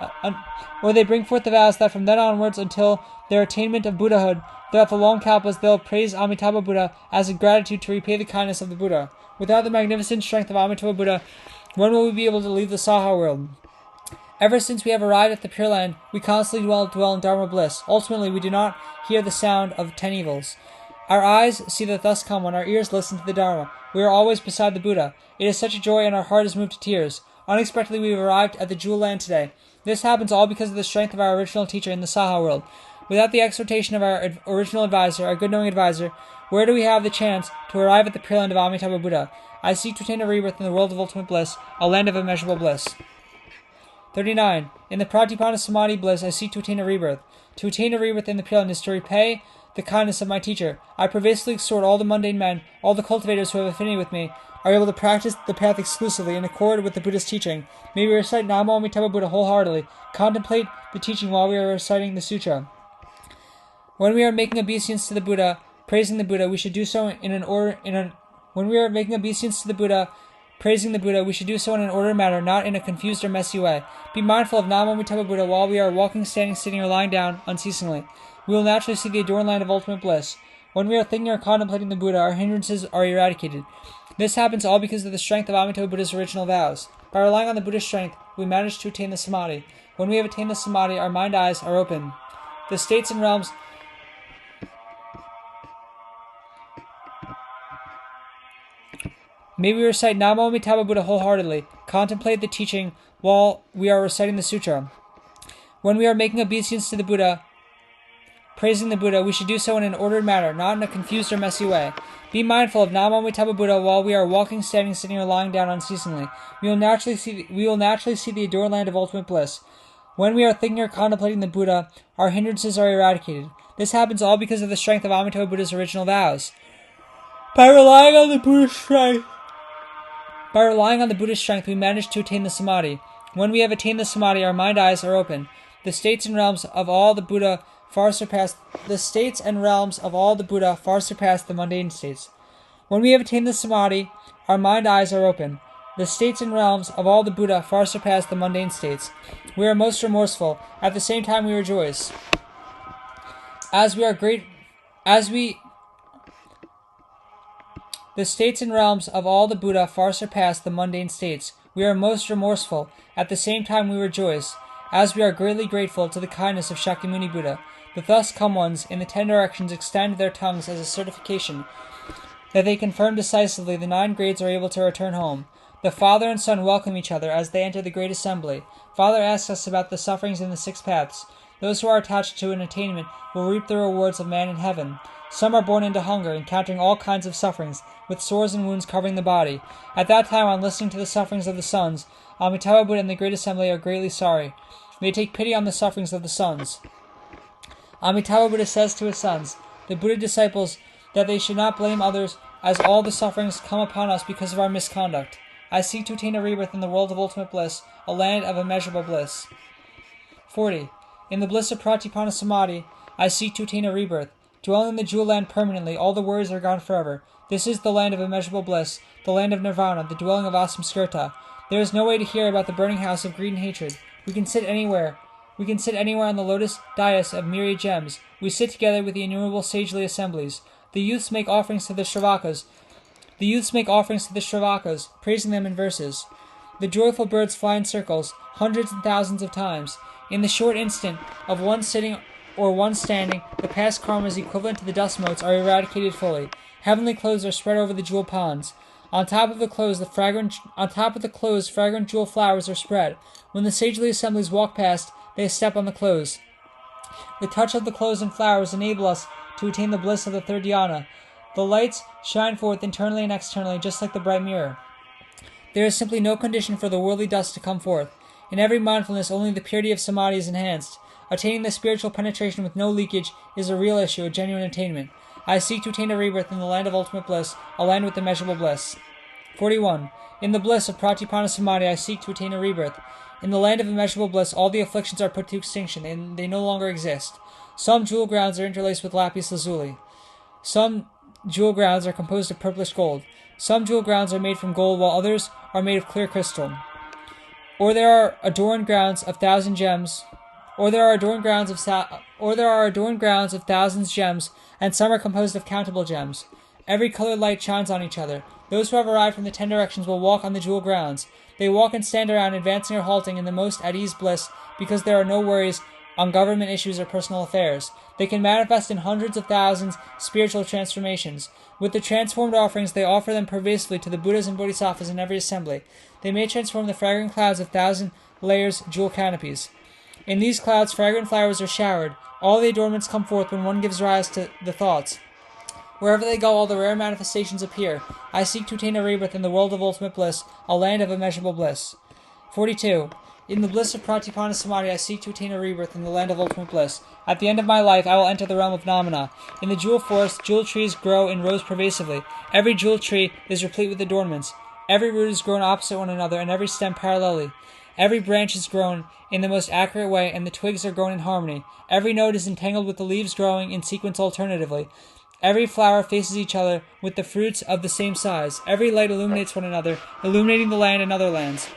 of Buddhahood, throughout the long kalpas they'll praise Amitabha Buddha as a gratitude to repay the kindness of the Buddha. Without the magnificent strength of Amitabha Buddha, when will we be able to leave the Saha world? Ever since we have arrived at the Pure Land, we constantly dwell in Dharma bliss. Ultimately, we do not hear the sound of 10 evils. Our eyes see the thus come when our ears listen to the Dharma. We are always beside the Buddha. It is such a joy and our heart is moved to tears. Unexpectedly, we have arrived at the Jewel Land today. This happens all because of the strength of our original teacher in the Saha world. Without the exhortation of our original advisor, our good-knowing advisor, where do we have the chance to arrive at the Pure Land of Amitabha Buddha? I seek to attain a rebirth in the world of ultimate bliss, a land of immeasurable bliss. 39. In the Pratyupanna Samadhi bliss, I seek to attain a rebirth. To attain a rebirth in the Pure Land is to repay the kindness of my teacher. I pervasively exhort all the mundane men, all the cultivators who have affinity with me, are able to practice the path exclusively in accord with the Buddha's teaching. May we recite Namo Amitabha Buddha wholeheartedly, contemplate the teaching while we are reciting the sutra. When we are making obeisance to the Buddha, praising the Buddha, we should do so when we are making obeisance to the Buddha, praising the Buddha, we should do so in an ordered manner, not in a confused or messy way. Be mindful of Namo Amitabha Buddha while we are walking, standing, sitting, or lying down unceasingly. We will naturally see the adorned land of ultimate bliss. When we are thinking or contemplating the Buddha, our hindrances are eradicated. This happens all because of the strength of Amitabha Buddha's original vows. By relying on the Buddha's strength, we manage to attain the Samadhi. When we have attained the Samadhi, our mind eyes are open. The states and realms May we recite Namo Amitabha Buddha wholeheartedly, contemplate the teaching while we are reciting the sutra. When we are making obeisance to the Buddha, praising the Buddha, we should do so in an ordered manner, not in a confused or messy way. Be mindful of Namo Amitabha Buddha while we are walking, standing, sitting, or lying down unceasingly. We will naturally see the adorned land of ultimate bliss. When we are thinking or contemplating the Buddha, our hindrances are eradicated. This happens all because of the strength of Amitabha Buddha's original vows. By relying on the Buddha's strength, we manage to attain the Samadhi. When we have attained the Samadhi, our mind eyes are open. The states and realms of all the Buddha far surpass the mundane states. When we have attained the Samadhi, our mind eyes are open. The states and realms of all the Buddha far surpass the mundane states. We are most remorseful. At the same time, we rejoice. The states and realms of all the Buddha far surpass the mundane states. We are most remorseful. At the same time, we rejoice, as we are greatly grateful to the kindness of Shakyamuni Buddha. The thus come ones in the 10 directions extend their tongues as a certification that they confirm decisively the 9 grades are able to return home. The father and son welcome each other as they enter the great assembly. Father asks us about the sufferings in the 6 paths. Those who are attached to an attainment will reap the rewards of man in heaven. Some are born into hunger, encountering all kinds of sufferings, with sores and wounds covering the body. At that time, on listening to the sufferings of the sons, Amitabha Buddha and the Great Assembly are greatly sorry. They take pity on the sufferings of the sons. Amitabha Buddha says to his sons, the Buddha disciples, that they should not blame others, as all the sufferings come upon us because of our misconduct. I seek to attain a rebirth in the world of ultimate bliss, a land of immeasurable bliss. 40. In the bliss of Pratyupanna Samadhi, I seek to attain a rebirth. Dwelling in the Jewel Land permanently, all the worries are gone forever. This is the land of immeasurable bliss, the land of nirvana, the dwelling of asamskirta. There is no way to hear about the burning house of greed and hatred. We can sit anywhere. We can sit anywhere on the lotus dais of myriad gems. We sit together with the innumerable sagely assemblies. The youths make offerings to the Shravakas, praising them in verses. The joyful birds fly in circles, hundreds and thousands of times. In the short instant of one sitting or one standing, the past karmas equivalent to the dust motes are eradicated fully. Heavenly clothes are spread over the jewel ponds. On top of the clothes, fragrant jewel flowers are spread. When the sagely assemblies walk past, they step on the clothes. The touch of the clothes and flowers enable us to attain the bliss of the third dhyana, The lights shine forth internally and externally, just like the bright mirror. There is simply no condition for the worldly dust to come forth. In every mindfulness, only the purity of samadhi is enhanced. Attaining the spiritual penetration with no leakage is a real issue, a genuine attainment. I seek to attain a rebirth in the land of ultimate bliss, a land with immeasurable bliss. 41. In the bliss of Pratyupanna Samadhi, I seek to attain a rebirth. In the land of immeasurable bliss, all the afflictions are put to extinction, and they no longer exist. Some jewel grounds are interlaced with lapis lazuli. Some jewel grounds are composed of purplish gold. Some jewel grounds are made from gold, while others are made of clear crystal. Or there are adorned grounds of thousands gems, and some are composed of countable gems. Every colored light shines on each other. Those who have arrived from the 10 directions will walk on the jewel grounds. They walk and stand around, advancing or halting in the most at ease bliss, because there are no worries on government issues or personal affairs. They can manifest in hundreds of thousands spiritual transformations. With the transformed offerings, they offer them pervasively to the Buddhas and Bodhisattvas in every assembly. They may transform the fragrant clouds of 1,000 layers jewel canopies. In these clouds, fragrant flowers are showered. All the adornments come forth when one gives rise to the thoughts. Wherever they go, all the rare manifestations appear. I seek to attain a rebirth in the world of ultimate bliss, a land of immeasurable bliss. 42. In the bliss of Pratyupanna Samadhi, I seek to attain a rebirth in the land of ultimate bliss. At the end of my life, I will enter the realm of Namana. In the jewel forest, jewel trees grow in rows pervasively. Every jewel tree is replete with adornments. Every root is grown opposite one another, and every stem parallelly. Every branch is grown in the most accurate way, and the twigs are grown in harmony. Every node is entangled with the leaves growing in sequence alternatively. Every flower faces each other with the fruits of the same size. Every light illuminates one another, illuminating the land and other lands.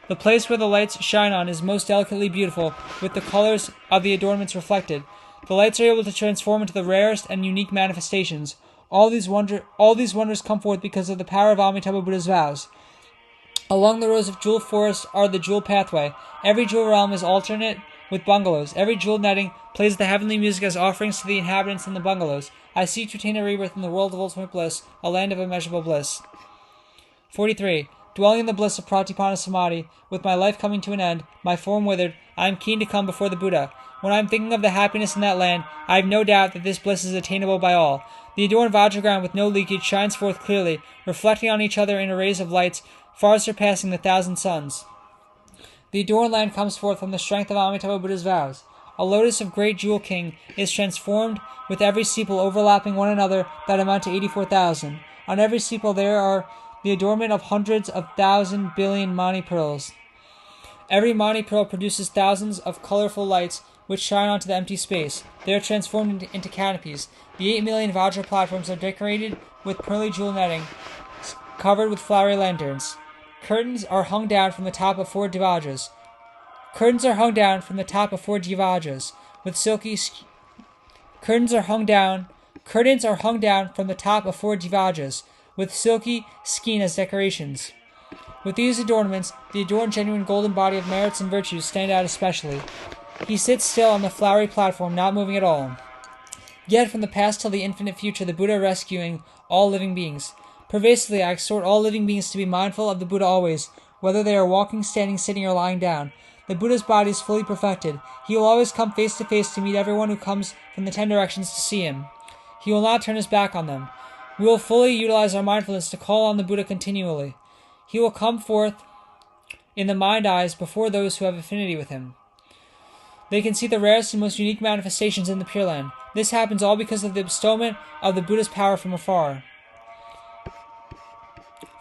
The place where the lights shine on is most delicately beautiful, with the colors of the adornments reflected. The lights are able to transform into the rarest and unique manifestations. All these wonders come forth because of the power of Amitabha Buddha's vows. Along the rows of jewel forests are the jewel pathway. Every jewel realm is alternate with bungalows. Every jewel netting plays the heavenly music as offerings to the inhabitants in the bungalows. I seek to attain a rebirth in the world of ultimate bliss, a land of immeasurable bliss. 43. Dwelling in the bliss of Pratyupanna Samadhi, with my life coming to an end, my form withered, I am keen to come before the Buddha. When I am thinking of the happiness in that land, I have no doubt that this bliss is attainable by all. The adorned Vajraground with no leakage shines forth clearly, reflecting on each other in arrays of lights far surpassing the 1,000 suns. The adorned land comes forth from the strength of Amitabha Buddha's vows. A lotus of great jewel king is transformed with every sepal overlapping one another that amount to 84,000. On every sepal there are the adornment of hundreds of 1,000 billion mani pearls. Every mani pearl produces thousands of colorful lights which shine onto the empty space. They are transformed into canopies. The 8 million Vajra platforms are decorated with pearly jewel netting, covered with flowery lanterns. Curtains are hung down from the top of 4 Divajras. With silky Curtains are hung down from the top of 4 Divajras, with silky skein as decorations. With these adornments, the adorned genuine golden body of merits and virtues stand out especially. He sits still on the flowery platform, not moving at all. Yet from the past till the infinite future, the Buddha rescuing all living beings. Pervasively, I exhort all living beings to be mindful of the Buddha always, whether they are walking, standing, sitting, or lying down. The Buddha's body is fully perfected. He will always come face to face to meet everyone who comes from the 10 directions to see him. He will not turn his back on them. We will fully utilize our mindfulness to call on the Buddha continually. He will come forth in the mind-eyes before those who have affinity with him. They can see the rarest and most unique manifestations in the Pure Land. This happens all because of the bestowment of the Buddha's power from afar.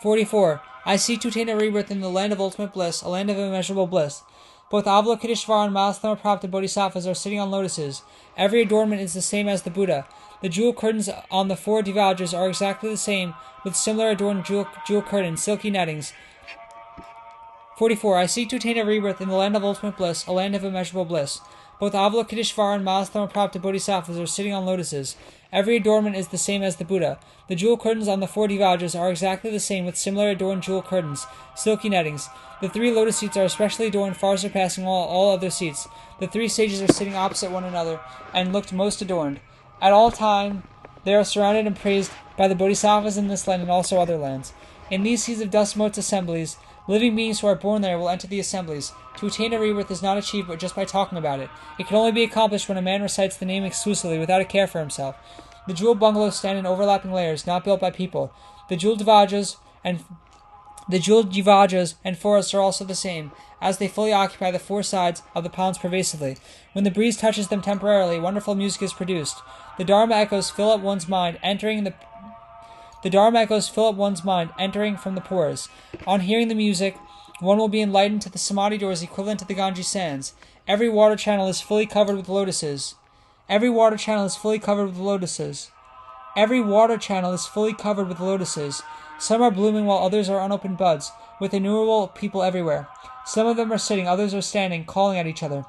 44. I seek to attain a rebirth in the land of ultimate bliss, a land of immeasurable bliss. Both Avalokiteshvara and Mahatma-prapta Bodhisattvas are sitting on lotuses. Every adornment is the same as the Buddha. The jewel curtains on the 4 Divajras are exactly the same, with similar adorned jewel curtains, silky nettings. 44. I seek to attain a rebirth in the land of ultimate bliss, a land of immeasurable bliss. Both Avalokiteshvara and Mahatma-prapta Bodhisattvas are sitting on lotuses. Every adornment is the same as the Buddha. The jewel curtains on the 4 Divajras are exactly the same, with similar adorned jewel curtains, silky nettings. The 3 lotus seats are especially adorned, far surpassing all other seats. The 3 sages are sitting opposite one another, and looked most adorned. At all time, they are surrounded and praised by the Bodhisattvas in this land and also other lands. In these seeds of dust motes assemblies, living beings who are born there will enter the assemblies. To attain a rebirth is not achieved just by talking about it. It can only be accomplished when a man recites the name exclusively, without a care for himself. The jeweled bungalows stand in overlapping layers, not built by people. The jeweled jivajas and forests are also the same, as they fully occupy the four sides of the ponds pervasively. When the breeze touches them temporarily, wonderful music is produced. The Dharma echoes fill up one's mind, entering from the pores. On hearing the music, one will be enlightened to the Samadhi doors equivalent to the Ganges sands. Every water channel is fully covered with lotuses. Some are blooming while others are unopened buds, with innumerable people everywhere. Some of them are sitting, others are standing, calling at each other.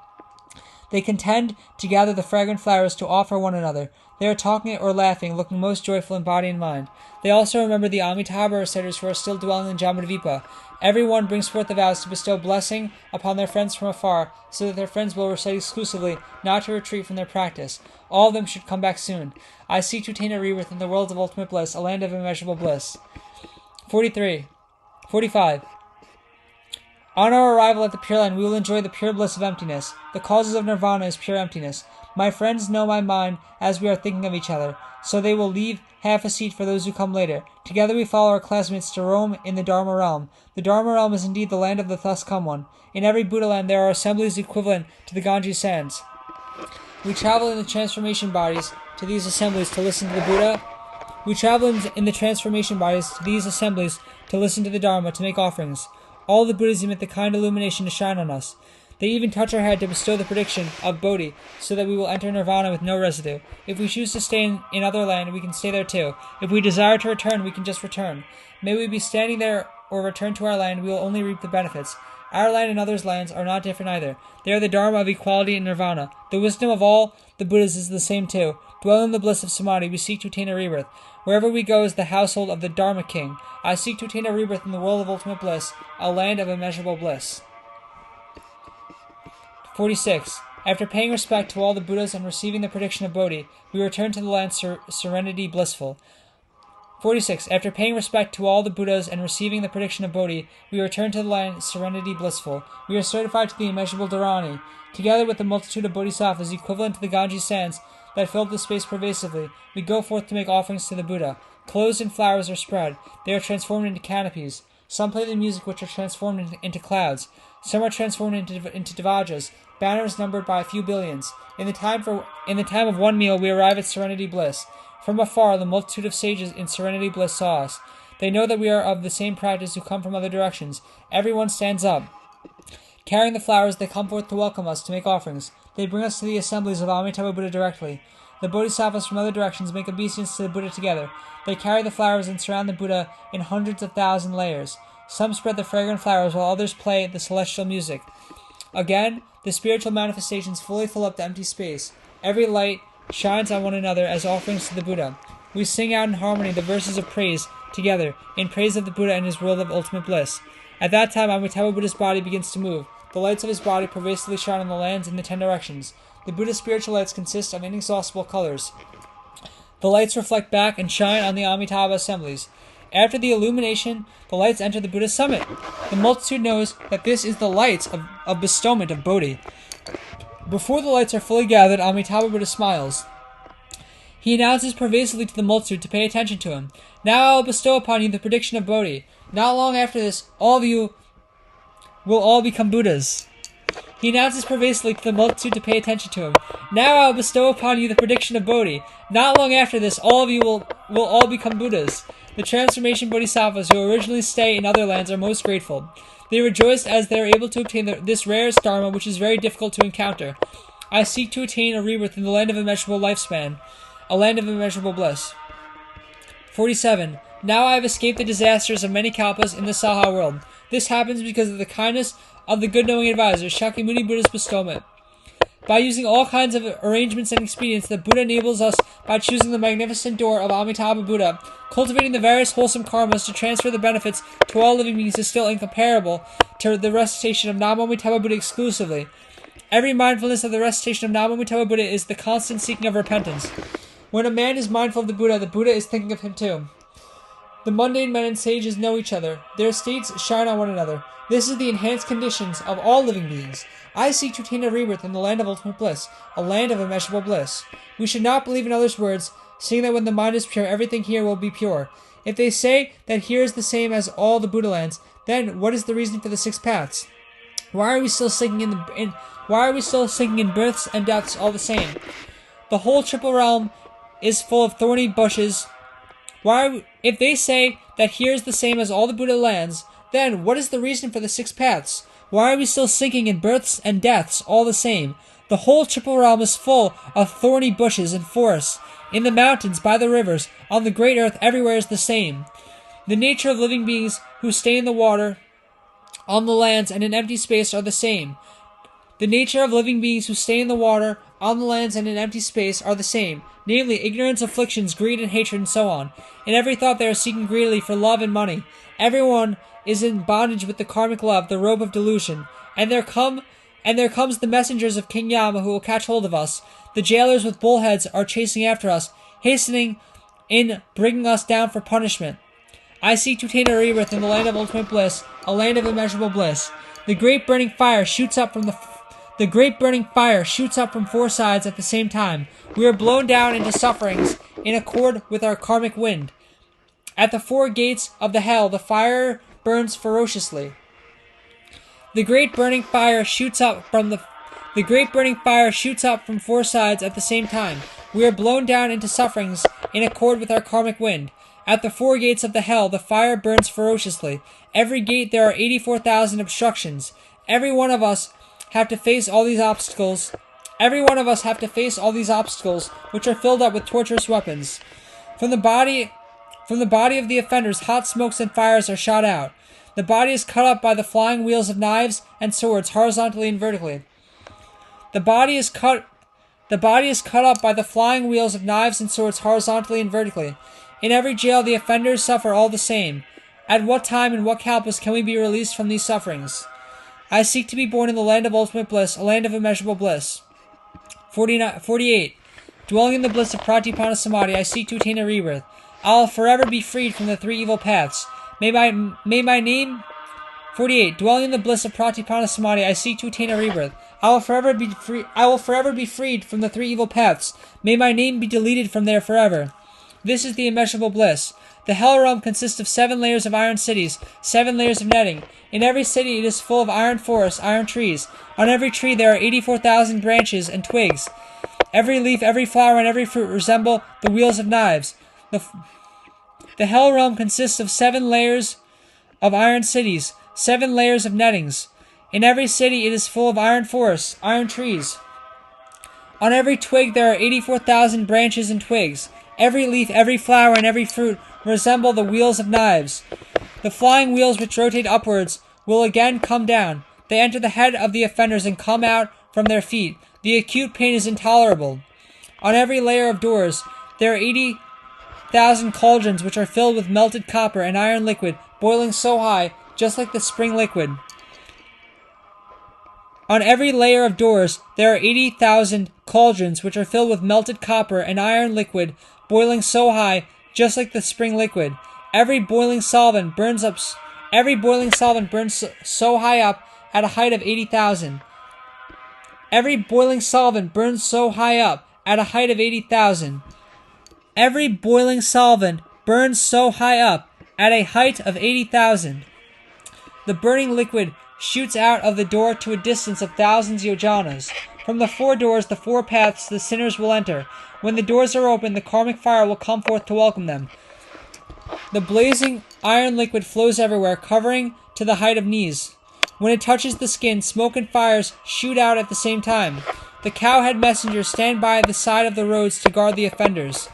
They contend to gather the fragrant flowers to offer one another. They are talking or laughing, looking most joyful in body and mind. They also remember the Amitabha reciters who are still dwelling in Jamadvipa. Every one brings forth the vows to bestow blessing upon their friends from afar, so that their friends will recite exclusively, not to retreat from their practice. All of them should come back soon. I seek to attain a rebirth in the world of ultimate bliss, a land of immeasurable bliss. 45. On our arrival at the Pure Land, we will enjoy the pure bliss of emptiness. The causes of nirvana is pure emptiness. My friends know my mind as we are thinking of each other, so they will leave half a seat for those who come later. Together we follow our classmates to roam in the Dharma realm. The Dharma realm is indeed the land of the thus come one. In every Buddha land there are assemblies equivalent to the Ganges sands. We travel in the transformation bodies to these assemblies to listen to the Buddha. To listen to the Dharma, to make offerings. All the Buddhas emit the kind illumination to shine on us. They even touch our head to bestow the prediction of Bodhi, so that we will enter nirvana with no residue. If we choose to stay in other land, we can stay there too. If we desire to return, we can just return. May we be standing there or return to our land, we will only reap the benefits. Our land and others' lands are not different either. They are the Dharma of equality and nirvana. The wisdom of all the Buddhas is the same too. Dwelling in the bliss of Samadhi, we seek to attain a rebirth. Wherever we go is the household of the Dharma King. I seek to attain a rebirth in the world of ultimate bliss, a land of immeasurable bliss. 46. After paying respect to all the Buddhas and receiving the prediction of Bodhi, we return to the land serenity blissful. 46. After paying respect to all the Buddhas and receiving the prediction of Bodhi, we return to the land serenity blissful. We are certified to the immeasurable Dharani. Together with the multitude of bodhisattvas equivalent to the Ganges sands that filled the space pervasively, we go forth to make offerings to the Buddha. Clothes and flowers are spread. They are transformed into canopies. Some play the music which are transformed into clouds. Some are transformed into dvajas, banners numbered by a few billions. In the time of one meal, we arrive at serenity bliss. From afar, the multitude of sages in serenity bliss saw us. They know that we are of the same practice who come from other directions. Everyone stands up. Carrying the flowers, they come forth to welcome us, to make offerings. They bring us to the assemblies of Amitabha Buddha directly. The bodhisattvas from other directions make obeisance to the Buddha together. They carry the flowers and surround the Buddha in hundreds of thousand layers. Some spread the fragrant flowers while others play the celestial music. Again, the spiritual manifestations fully fill up the empty space. Every light shines on one another as offerings to the Buddha. We sing out in harmony the verses of praise together, in praise of the Buddha and his world of ultimate bliss. At that time, Amitabha Buddha's body begins to move. The lights of his body pervasively shine on the lands in the 10 directions. The Buddha's spiritual lights consist of inexhaustible colors. The lights reflect back and shine on the Amitabha assemblies. After the illumination, the lights enter the Buddha's summit. The multitude knows that this is the lights of bestowment of Bodhi. Before the lights are fully gathered, Amitabha Buddha smiles. He announces pervasively to the multitude to pay attention to him. Now I will bestow upon you the prediction of Bodhi. Not long after this, all of you will all become Buddhas. He announces pervasively to the multitude to pay attention to him. Now I will bestow upon you the prediction of Bodhi. Not long after this, all of you will all become Buddhas. The transformation bodhisattvas who originally stay in other lands are most grateful. They rejoice as they are able to obtain this rarest dharma, which is very difficult to encounter. I seek to attain a rebirth in the land of immeasurable lifespan, a land of immeasurable bliss. 47. Now I have escaped the disasters of many kalpas in the Saha world. This happens because of the kindness of the good knowing advisor, Shakyamuni Buddha's bestowment. By using all kinds of arrangements and expedients, the Buddha enables us by choosing the magnificent door of Amitabha Buddha. Cultivating the various wholesome karmas to transfer the benefits to all living beings is still incomparable to the recitation of Namo Amitabha Buddha exclusively. Every mindfulness of the recitation of Namo Amitabha Buddha is the constant seeking of repentance. When a man is mindful of the Buddha is thinking of him too. The mundane men and sages know each other. Their states shine on one another. This is the enhanced conditions of all living beings. I seek to attain a rebirth in the land of ultimate bliss, a land of immeasurable bliss. We should not believe in others' words, seeing that when the mind is pure, everything here will be pure. If they say that here is the same as all the Buddha lands, then what is the reason for the 6 paths? Why are we still sinking in births and deaths all the same? The whole triple realm is full of thorny bushes. If they say that here is the same as all the Buddha lands, then what is the reason for the 6 paths? Why are we still sinking in births and deaths all the same? The whole triple realm is full of thorny bushes and forests. In the mountains, by the rivers, on the great earth, everywhere is the same. The nature of living beings who stay in the water, on the lands, and in empty space are the same. The nature of living beings who stay in the water, on the lands, and in empty space are the same, namely ignorance, afflictions, greed, and hatred, and so on. In every thought they are seeking greedily for love and money. Everyone is in bondage with the karmic love, the robe of delusion. And there comes the messengers of King Yama who will catch hold of us. The jailers with bullheads are chasing after us, hastening in bringing us down for punishment. I seek to attain a rebirth in the land of ultimate bliss, a land of immeasurable bliss. The great burning fire shoots up from 4 sides at the same time. We are blown down into sufferings in accord with our karmic wind. At the 4 gates of the hell, the fire burns ferociously. The great burning fire shoots up from 4 sides at the same time. We are blown down into sufferings in accord with our karmic wind. At the 4 gates of the hell, the fire burns ferociously. Every gate there are 84,000 obstructions. Every one of us have to face all these obstacles, which are filled up with torturous weapons. From the body of the offenders, hot smokes and fires are shot out. The body is cut up by the flying wheels of knives and swords, horizontally and vertically. The body is cut up by the flying wheels of knives and swords, horizontally and vertically. In every jail, the offenders suffer all the same. At what time and what kalpas can we be released from these sufferings? I seek to be born in the land of ultimate bliss, a land of immeasurable bliss. 48. Dwelling in the bliss of Pratyupanna Samadhi, I seek to attain a rebirth. I will forever be freed from the 3 evil paths. May my name... 48. Dwelling in the bliss of Pratyupanna Samadhi, I seek to attain a rebirth. I will forever be freed from the 3 evil paths. May my name be deleted from there forever. This is the immeasurable bliss. The hell realm consists of 7 layers of iron cities, 7 layers of netting. In every city it is full of iron forests, iron trees. On every tree there are 84,000 branches and twigs. Every leaf, every flower, and every fruit resemble the wheels of knives. The hell realm consists of 7 layers of iron cities, 7 layers of nettings. In every city it is full of iron forests, iron trees. On every twig there are 84,000 branches and twigs. Every leaf, every flower, and every fruit resemble the wheels of knives. The flying wheels which rotate upwards will again come down. They enter the head of the offenders and come out from their feet. The acute pain is intolerable. On every layer of doors there are 80,000 cauldrons which are filled with melted copper and iron liquid, boiling so high, just like the spring liquid. On every layer of doors there are 80,000 cauldrons which are filled with melted copper and iron liquid, boiling so high, just like the spring liquid. Every boiling solvent burns so high up at a height of 80,000. Every boiling solvent burns so high up at a height of 80,000. Every boiling solvent burns so high up at a height of 80,000. The burning liquid shoots out of the door to a distance of thousands yojanas. From the 4 doors, the 4 paths, the sinners will enter. When the doors are open, the karmic fire will come forth to welcome them. The blazing iron liquid flows everywhere, covering to the height of knees. When it touches the skin, smoke and fires shoot out at the same time. The cowhead messengers stand by the side of the roads to guard the offenders.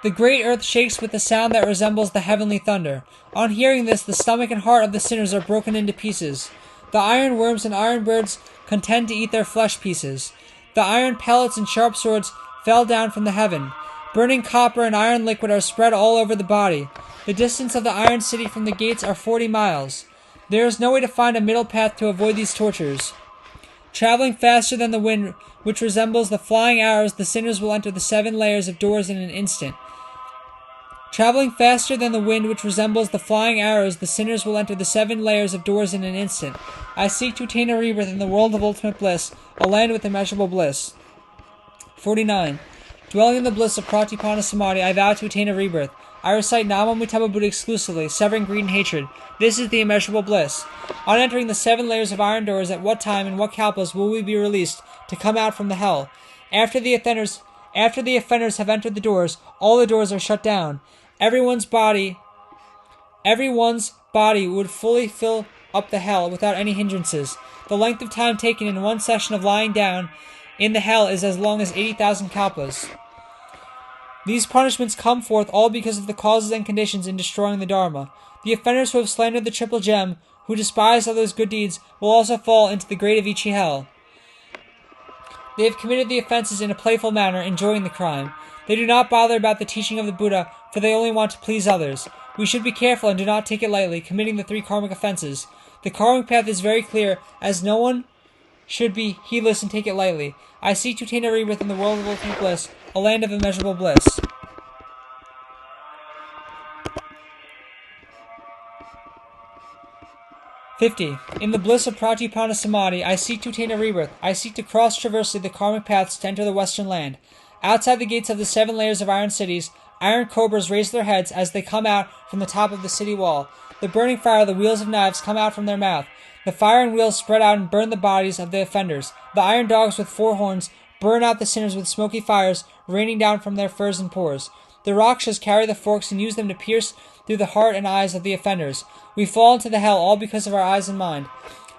The great earth shakes with a sound that resembles the heavenly thunder. On hearing this, the stomach and heart of the sinners are broken into pieces. The iron worms and iron birds contend to eat their flesh pieces. The iron pellets and sharp swords fell down from the heaven. Burning copper and iron liquid are spread all over the body. The distance of the iron city from the gates are 40 miles. There is no way to find a middle path to avoid these tortures. Traveling faster than the wind, which resembles the flying arrows, the sinners will enter the 7 layers of doors in an instant. Traveling faster than the wind, which resembles the flying arrows, the sinners will enter the 7 layers of doors in an instant. I seek to attain a rebirth in the world of ultimate bliss, a land with immeasurable bliss. 49. Dwelling in the bliss of Pratyupanna Samadhi, I vow to attain a rebirth. I recite Nama Amitabha Buddha exclusively, severing greed and hatred. This is the immeasurable bliss. On entering the 7 layers of iron doors, at what time and what kalpas will we be released to come out from the hell? After the offenders have entered the doors, all the doors are shut down. Everyone's body would fully fill up the hell without any hindrances. The length of time taken in one session of lying down in the hell is as long as 80,000 kalpas. These punishments come forth all because of the causes and conditions in destroying the Dharma. The offenders who have slandered the triple gem, who despise others' good deeds, will also fall into the great Avicii hell. They have committed the offenses in a playful manner, enjoying the crime. They do not bother about the teaching of the Buddha, for they only want to please others. We should be careful and do not take it lightly, committing the 3 karmic offenses. The karmic path is very clear, as no one should be heedless and take it lightly. I seek to attain a rebirth in the world of ultimate bliss, a land of immeasurable bliss. 50. In the bliss of Pratyupanna Samadhi, I seek to attain a rebirth. I seek to cross traversely the karmic paths to enter the western land. Outside the gates of the 7 layers of iron cities, iron cobras raise their heads as they come out from the top of the city wall. The burning fire, the wheels of knives come out from their mouth. The fire and wheels spread out and burn the bodies of the offenders. The iron dogs with 4 horns burn out the sinners with smoky fires raining down from their furs and pores. The Rakshas carry the forks and use them to pierce through the heart and eyes of the offenders. We fall into the hell all because of our eyes and mind.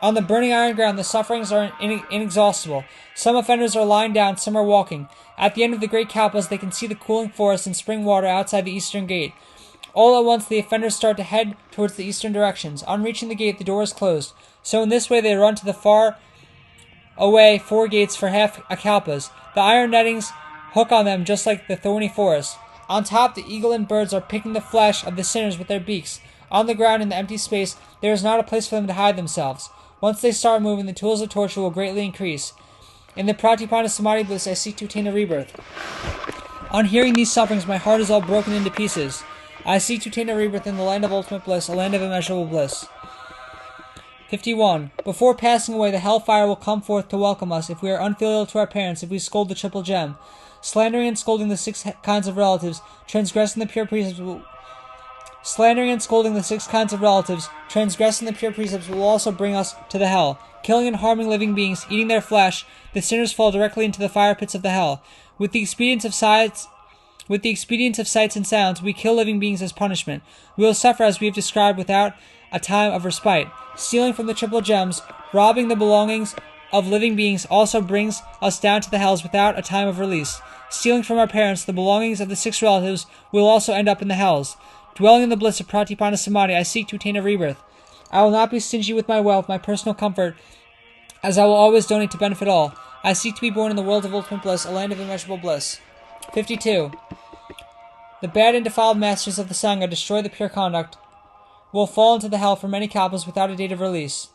On the burning iron ground, the sufferings are inexhaustible. Some offenders are lying down, some are walking. At the end of the great kalpas, they can see the cooling forest and spring water outside the eastern gate. All at once, the offenders start to head towards the eastern directions. On reaching the gate, the door is closed. So in this way, they run to the far away 4 gates for half a kalpas. The iron nettings hook on them just like the thorny forest. On top, the eagle and birds are picking the flesh of the sinners with their beaks. On the ground in the empty space, there is not a place for them to hide themselves. Once they start moving, the tools of torture will greatly increase. In the Pratyupanna Samadhi bliss, I seek to attain a rebirth. On hearing these sufferings, my heart is all broken into pieces. I seek to attain a rebirth in the land of ultimate bliss, a land of immeasurable bliss. 51. Before passing away, the hellfire will come forth to welcome us if we are unfilial to our parents, if we scold the triple gem. Slandering and scolding the 6 kinds of relatives, transgressing the pure precepts will also bring us to the hell. Killing and harming living beings, eating their flesh, the sinners fall directly into the fire pits of the hell. With the expedience of sights and sounds, we kill living beings as punishment. We will suffer as we have described without a time of respite. Stealing from the triple gems, robbing the belongings of living beings also brings us down to the hells without a time of release. Stealing from our parents the belongings of the 6 relatives will also end up in the hells. Dwelling in the bliss of Pratyupanna Samadhi, I seek to attain a rebirth. I will not be stingy with my wealth, my personal comfort, as I will always donate to benefit all. I seek to be born in the world of ultimate bliss, a land of immeasurable bliss. 52. The bad and defiled masters of the Sangha destroy the pure conduct, will fall into the hell for many kalpas without a date of release.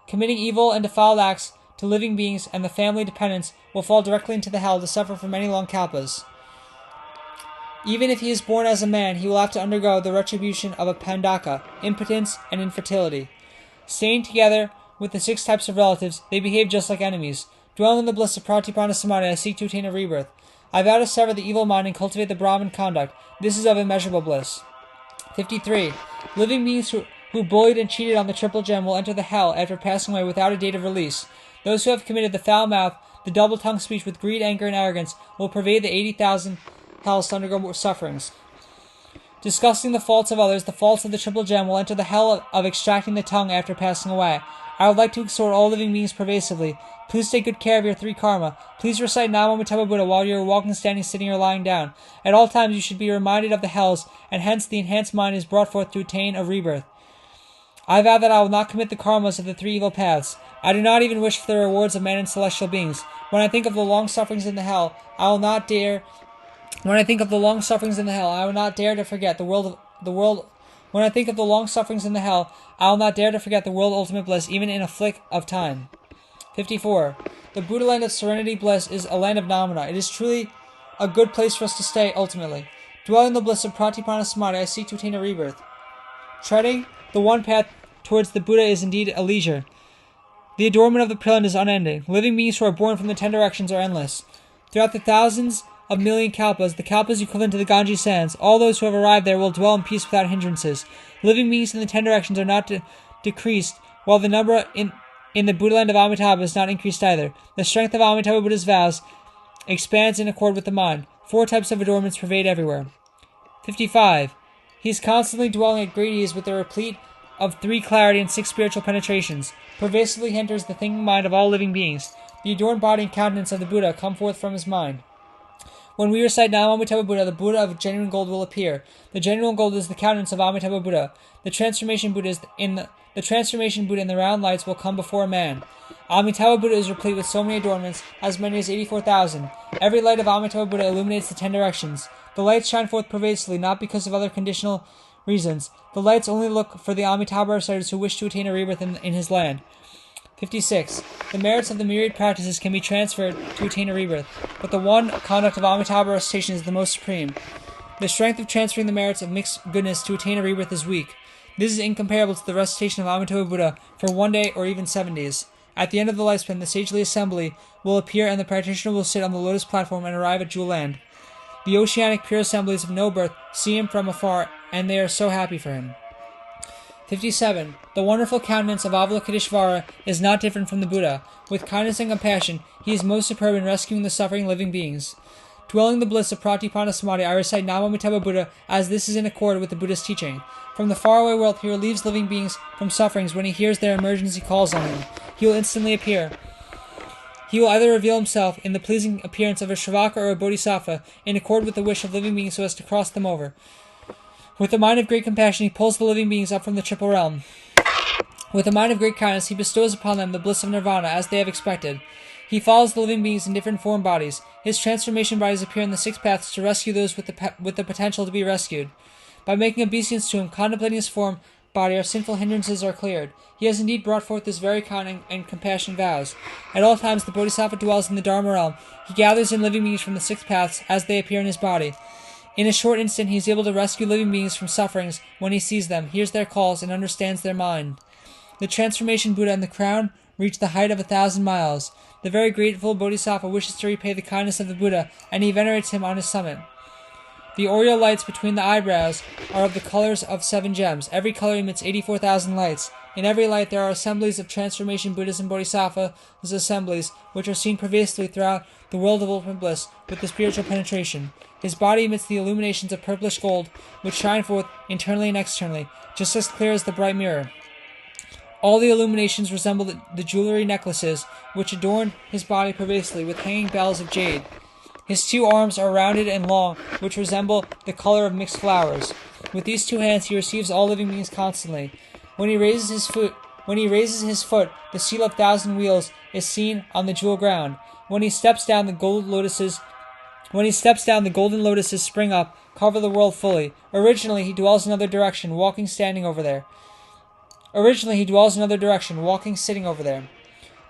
Committing evil and defiled acts to living beings and the family dependents will fall directly into the hell to suffer for many long kalpas. Even if he is born as a man, he will have to undergo the retribution of a pandaka, impotence, and infertility. Staying together with the 6 types of relatives, they behave just like enemies. Dwelling in the bliss of Pratyupanna Samadhi, I seek to attain a rebirth. I vow to sever the evil mind and cultivate the Brahman conduct. This is of immeasurable bliss. 53. Living beings who bullied and cheated on the triple gem will enter the hell after passing away without a date of release. Those who have committed the foul mouth, the double-tongued speech with greed, anger, and arrogance will pervade the 80,000 hells to undergo sufferings. Discussing the faults of others, the faults of the triple gem will enter the hell of extracting the tongue after passing away. I would like to exhort all living beings pervasively. Please take good care of your 3 karma. Please recite Nama Amitabha Buddha while you are walking, standing, sitting, or lying down. At all times you should be reminded of the hells, and hence the enhanced mind is brought forth to attain a rebirth. I vow that I will not commit the karmas of the 3 evil paths. I do not even wish for the rewards of man and celestial beings. When I think of the long sufferings in the hell, I will not dare to forget the world. When I think of the long sufferings in the hell, I will not dare to forget the world of ultimate bliss, even in a flick of time. 54. The Buddha land of serenity bliss is a land of Namana. It is truly a good place for us to stay, ultimately. Dwelling in the bliss of Pratyupanna Samadhi, I seek to attain a rebirth. Treading the one path towards the Buddha is indeed a leisure. The adornment of the Pure Land is unending. Living beings who are born from the 10 directions are endless. Throughout the thousands of million kalpas, the kalpas equivalent to the Ganges sands. All those who have arrived there will dwell in peace without hindrances. Living beings in the 10 directions are not decreased, while the number in the Buddha land of Amitabha is not increased either. The strength of Amitabha Buddha's vows expands in accord with the mind. 4 types of adornments pervade everywhere. 55. He is constantly dwelling at great ease with the replete of 3 clarity and 6 spiritual penetrations. Pervasively he enters the thinking mind of all living beings. The adorned body and countenance of the Buddha come forth from his mind. When we recite Nam Amitabha Buddha, the Buddha of genuine gold will appear. The genuine gold is the countenance of Amitabha Buddha. The transformation Buddha in the round lights will come before a man. Amitabha Buddha is replete with so many adornments, as many as 84,000. Every light of Amitabha Buddha illuminates the 10 directions. The lights shine forth pervasively, not because of other conditional reasons. The lights only look for the Amitabha reciters who wish to attain a rebirth in his land. 56. The merits of the myriad practices can be transferred to attain a rebirth, but the one conduct of Amitabha recitation is the most supreme. The strength of transferring the merits of mixed goodness to attain a rebirth is weak. This is incomparable to the recitation of Amitabha Buddha for 1 day or even 7 days. At the end of the lifespan, the sagely assembly will appear and the practitioner will sit on the lotus platform and arrive at Jewel Land. The oceanic pure assemblies of no birth see him from afar, and they are so happy for him. 57. The wonderful countenance of Avalokiteshvara is not different from the Buddha. With kindness and compassion, he is most superb in rescuing the suffering living beings. Dwelling the bliss of Pratyupanna Samadhi, I recite Nam Amitabha Buddha, as this is in accord with the Buddha's teaching. From the faraway world, he relieves living beings from sufferings when he hears their emergency calls on him. He will instantly appear. He will either reveal himself in the pleasing appearance of a Shravaka or a Bodhisattva, in accord with the wish of living beings so as to cross them over. With a mind of great compassion, he pulls the living beings up from the triple realm. With a mind of great kindness, he bestows upon them the bliss of nirvana, as they have expected. He follows the living beings in different form bodies. His transformation bodies appear in the 6 paths to rescue those with the potential to be rescued. By making obeisance to him, contemplating his form body, our sinful hindrances are cleared. He has indeed brought forth this very kind and compassionate vows. At all times, the Bodhisattva dwells in the Dharma realm. He gathers in living beings from the 6 paths as they appear in his body. In a short instant, he is able to rescue living beings from sufferings when he sees them, hears their calls, and understands their mind. The transformation Buddha and the crown reach the height of 1,000 miles. The very grateful Bodhisattva wishes to repay the kindness of the Buddha, and he venerates him on his summit. The aureole lights between the eyebrows are of the colors of 7 gems. Every color emits 84,000 lights. In every light there are assemblies of transformation Buddhas and Bodhisattvas assemblies, which are seen pervasively throughout the world of ultimate bliss with the spiritual penetration. His body emits the illuminations of purplish gold, which shine forth internally and externally, just as clear as the bright mirror. All the illuminations resemble the jewelry necklaces, which adorn his body pervasively with hanging bells of jade. His 2 arms are rounded and long, which resemble the color of mixed flowers. With these 2 hands he receives all living beings constantly. When he raises his foot, the seal of 1,000 wheels is seen on the jewel ground. When he steps down, the golden lotuses spring up, cover the world fully. Originally he dwells in another direction, walking, sitting over there.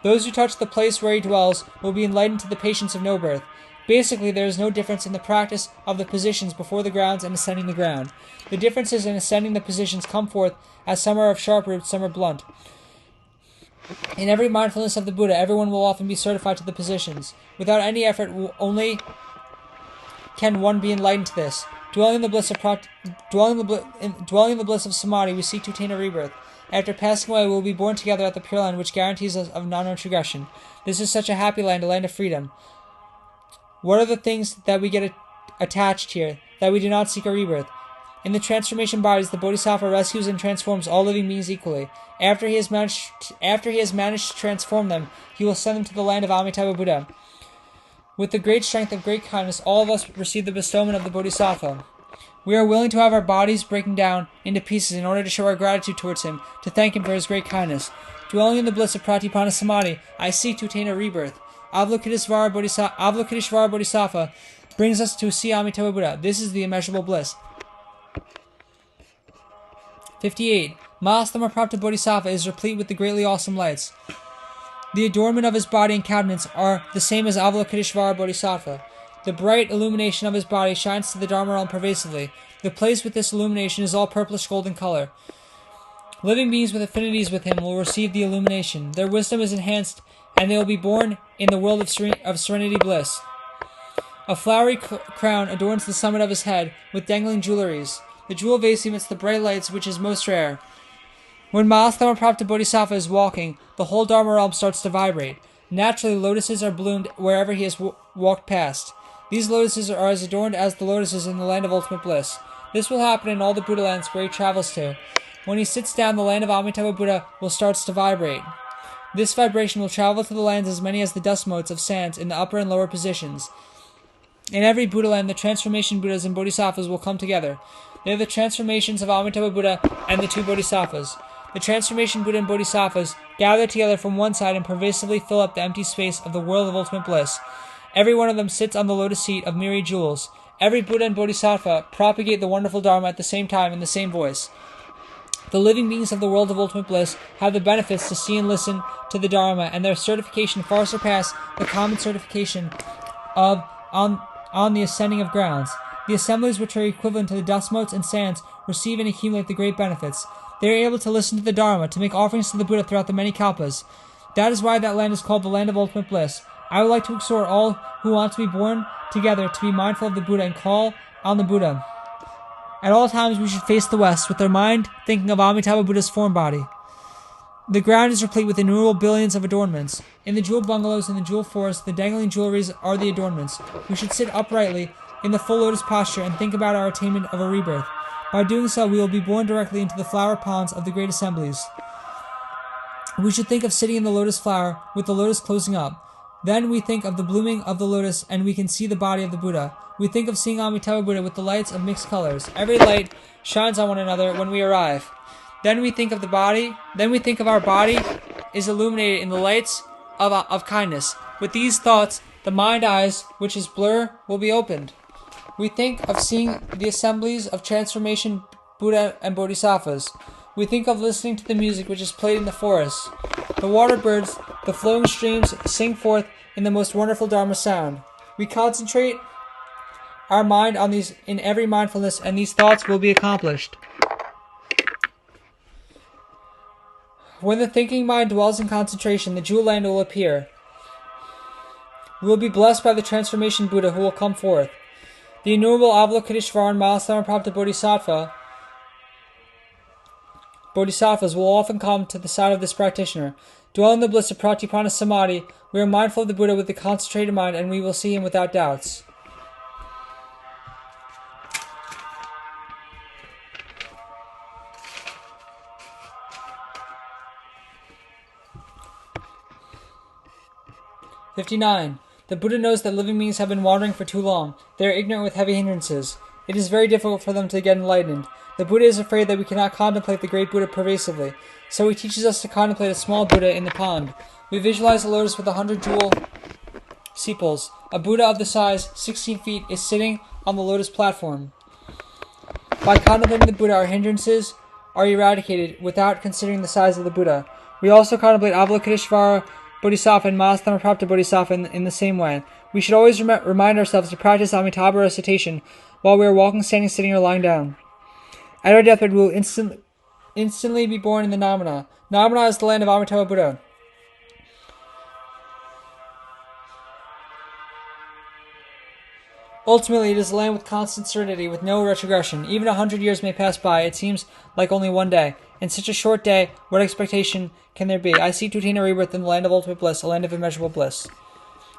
Those who touch the place where he dwells will be enlightened to the patience of no birth. Basically, there is no difference in the practice of the positions before the grounds and ascending the ground. The differences in ascending the positions come forth as some are of sharp root, some are blunt. In every mindfulness of the Buddha, everyone will often be certified to the positions. Without any effort, only can one be enlightened to this. Dwelling in the bliss of samadhi, we seek to attain a rebirth. After passing away, we will be born together at the Pure Land, which guarantees us of non-retrogression. This is such a happy land, a land of freedom. What are the things that we get attached here, that we do not seek a rebirth? In the transformation bodies, the Bodhisattva rescues and transforms all living beings equally. After he has managed to transform them, he will send them to the land of Amitabha Buddha. With the great strength of great kindness, all of us receive the bestowment of the Bodhisattva. We are willing to have our bodies breaking down into pieces in order to show our gratitude towards him, to thank him for his great kindness. Dwelling in the bliss of Pratyupanna Samadhi, I seek to attain a rebirth. Avalokiteshvara Bodhisattva brings us to see Amitabha Buddha. This is the immeasurable bliss. 58. Mahastamaprapta Bodhisattva is replete with the greatly awesome lights. The adornment of his body and countenance are the same as Avalokiteshvara Bodhisattva. The bright illumination of his body shines to the Dharma realm pervasively. The place with this illumination is all purplish golden color. Living beings with affinities with him will receive the illumination. Their wisdom is enhanced, and they will be born in the world of serenity bliss. A flowery crown adorns the summit of his head with dangling jewelries. The jewel vase emits the bright lights which is most rare. When Mahasthamarapta Bodhisattva is walking, the whole Dharma realm starts to vibrate. Naturally, lotuses are bloomed wherever he has walked past. These lotuses are as adorned as the lotuses in the land of ultimate bliss. This will happen in all the Buddha lands where he travels to. When he sits down, the land of Amitabha Buddha will start to vibrate. This vibration will travel to the lands as many as the dust motes of sands in the upper and lower positions. In every Buddha land, the transformation Buddhas and Bodhisattvas will come together. They are the transformations of Amitabha Buddha and the two Bodhisattvas. The transformation Buddha and Bodhisattvas gather together from one side and pervasively fill up the empty space of the world of ultimate bliss. Every one of them sits on the lotus seat of myriad jewels. Every Buddha and Bodhisattva propagate the wonderful Dharma at the same time in the same voice. The living beings of the world of ultimate bliss have the benefits to see and listen to the Dharma, and their certification far surpass the common certification on the ascending of grounds. The assemblies which are equivalent to the dust motes and sands receive and accumulate the great benefits. They are able to listen to the Dharma, to make offerings to the Buddha throughout the many kalpas. That is why that land is called the land of ultimate bliss. I would like to exhort all who want to be born together to be mindful of the Buddha and call on the Buddha. At all times we should face the west, with our mind thinking of Amitabha Buddha's form body. The ground is replete with innumerable billions of adornments. In the jewel bungalows and the jewel forest, the dangling jewelries are the adornments. We should sit uprightly in the full lotus posture and think about our attainment of a rebirth. By doing so, we will be born directly into the flower ponds of the great assemblies. We should think of sitting in the lotus flower with the lotus closing up. Then we think of the blooming of the lotus and we can see the body of the Buddha. We think of seeing Amitabha Buddha with the lights of mixed colors. Every light shines on one another when we arrive. Then we think of our body is illuminated in the lights of kindness. With these thoughts, the mind eyes, which is blur, will be opened. We think of seeing the assemblies of transformation Buddha and Bodhisattvas. We think of listening to the music which is played in the forest. The water birds, the flowing streams sing forth in the most wonderful Dharma sound. We concentrate our mind on these in every mindfulness, and these thoughts will be accomplished. When the thinking mind dwells in concentration, the jewel land will appear. We will be blessed by the transformation Buddha who will come forth. The innumerable Avalokiteshvara and Mahasthamarapta Bodhisattvas will often come to the side of this practitioner. Dwell in the bliss of Pratyupanna Samadhi, we are mindful of the Buddha with the concentrated mind, and we will see him without doubts. "59. The Buddha knows that living beings have been wandering for too long. They are ignorant with heavy hindrances. It is very difficult for them to get enlightened. The Buddha is afraid that we cannot contemplate the great Buddha pervasively, so he teaches us to contemplate a small Buddha in the pond. We visualize a lotus with 100 jewel sepals. A Buddha of the size 16 feet is sitting on the lotus platform. By contemplating the Buddha, our hindrances are eradicated without considering the size of the Buddha. We also contemplate Avalokiteshvara Bodhisattva and Mahasthamarapta Bodhisattva in the same way. We should always remind ourselves to practice Amitabha recitation while we are walking, standing, sitting, or lying down. At our deathbed, we will instantly be born in the Namana. Namana is the land of Amitabha Buddha. Ultimately, it is a land with constant serenity, with no retrogression. Even 100 years may pass by. It seems like only one day. In such a short day, what expectation can there be? I seek to attain a rebirth in the land of ultimate bliss, a land of immeasurable bliss.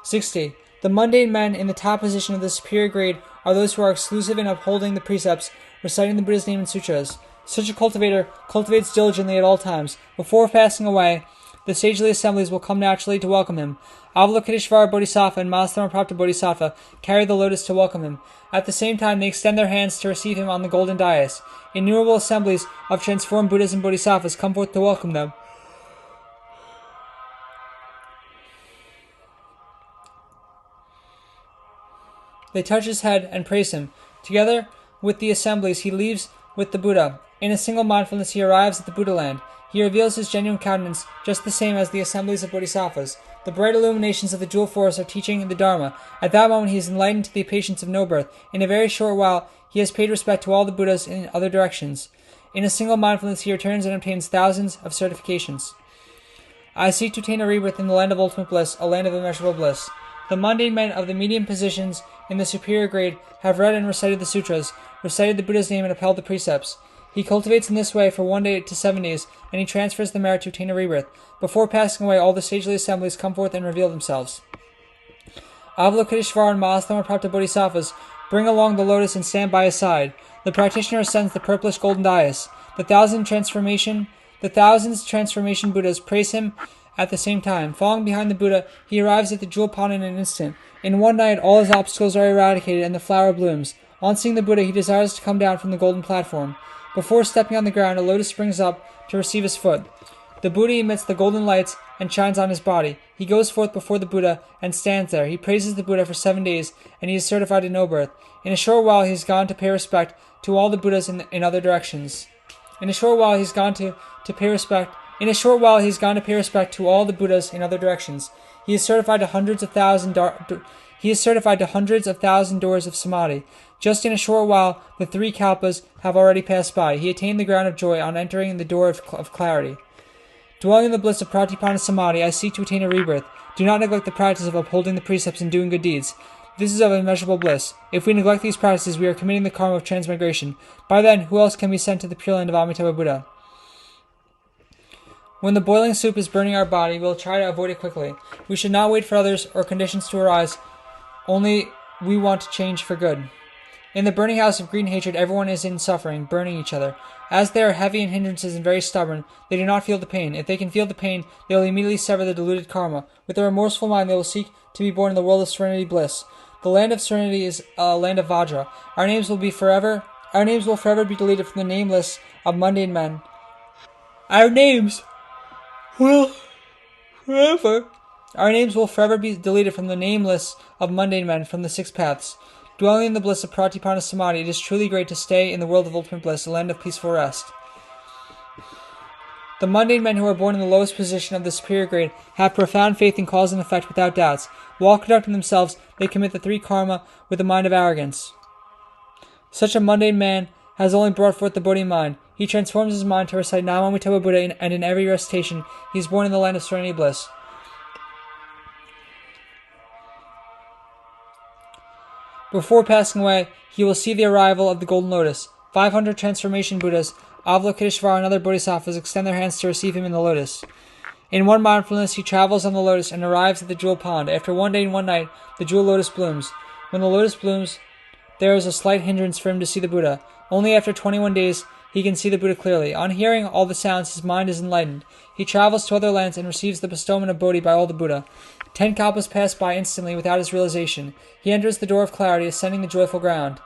60. The mundane men in the top position of the superior grade are those who are exclusive in upholding the precepts, reciting the Buddha's name in sutras. Such a cultivator cultivates diligently at all times. Before passing away, the sagely assemblies will come naturally to welcome him. Avalokiteshvara Bodhisattva and Mahasthamarapta Bodhisattva carry the lotus to welcome him. At the same time, they extend their hands to receive him on the golden dais. Innumerable assemblies of transformed Buddhas and Bodhisattvas come forth to welcome them. They touch his head and praise him. Together with the assemblies, he leaves with the Buddha. In a single mindfulness, he arrives at the Buddha land. He reveals his genuine countenance, just the same as the assemblies of Bodhisattvas. The bright illuminations of the jewel forest are teaching the Dharma. At that moment, he is enlightened to the patience of no birth. In a very short while, he has paid respect to all the Buddhas in other directions. In a single mindfulness, he returns and obtains thousands of certifications. I seek to attain a rebirth in the land of ultimate bliss, a land of immeasurable bliss. The mundane men of the medium positions in the superior grade have read and recited the sutras, recited the Buddha's name, and upheld the precepts. He cultivates in this way for 1 day to 7 days, and he transfers the merit to attain a rebirth. Before passing away, all the sagely assemblies come forth and reveal themselves. Avalokiteshvara and Mahastama Prapta Bodhisattvas bring along the lotus and stand by his side. The practitioner ascends the purplish golden dais. The thousands transformation Buddhas praise him at the same time. Falling behind the Buddha, he arrives at the jewel pond in an instant. In one night, all his obstacles are eradicated and the flower blooms. On seeing the Buddha, he desires to come down from the golden platform. Before stepping on the ground, a lotus springs up to receive his foot. The Buddha emits the golden lights and shines on his body. He goes forth before the Buddha and stands there. He praises the Buddha for 7 days, and he is certified to no birth. In a short while, he has gone to pay respect to all the Buddhas in other directions. In a short while, he's gone to pay respect to all the Buddhas in other directions. He is certified to hundreds of thousand doors of samadhi. Just in a short while, the 3 kalpas have already passed by. He attained the ground of joy on entering the door of clarity. Dwelling in the bliss of Pratyupanna Samadhi, I seek to attain a rebirth. Do not neglect the practice of upholding the precepts and doing good deeds. This is of immeasurable bliss. If we neglect these practices, we are committing the karma of transmigration. By then, who else can be sent to the Pure Land of Amitabha Buddha? When the boiling soup is burning our body, we will try to avoid it quickly. We should not wait for others or conditions to arise. Only we want to change for good. In the burning house of greed and hatred, everyone is in suffering, burning each other. As they are heavy in hindrances and very stubborn, they do not feel the pain. If they can feel the pain, they will immediately sever the deluded karma. With a remorseful mind, they will seek to be born in the world of serenity bliss. The land of serenity is a land of Vajra. Our names will forever be deleted from the name lists of mundane men. Our names will forever be deleted from the name lists of mundane men from the 6 paths. Dwelling in the bliss of Pratyupanna Samadhi, it is truly great to stay in the world of ultimate bliss, a land of peaceful rest. The mundane men who are born in the lowest position of the superior grade have profound faith in cause and effect without doubts. While conducting themselves, they commit the 3 karma with a mind of arrogance. Such a mundane man has only brought forth the Bodhi mind. He transforms his mind to recite Nam Amitabha Buddha, and in every recitation, he is born in the land of serenity bliss. Before passing away, he will see the arrival of the golden lotus. 500 transformation Buddhas, Avalokiteshvara and other bodhisattvas extend their hands to receive him in the lotus. In one mindfulness, he travels on the lotus and arrives at the jewel pond. After 1 day and 1 night, the jewel lotus blooms. When the lotus blooms, there is a slight hindrance for him to see the Buddha. Only after 21 days, he can see the Buddha clearly. On hearing all the sounds, his mind is enlightened. He travels to other lands and receives the bestowment of Bodhi by all the Buddha. 10 kalpas pass by instantly without his realization. He enters the door of clarity, ascending the joyful ground.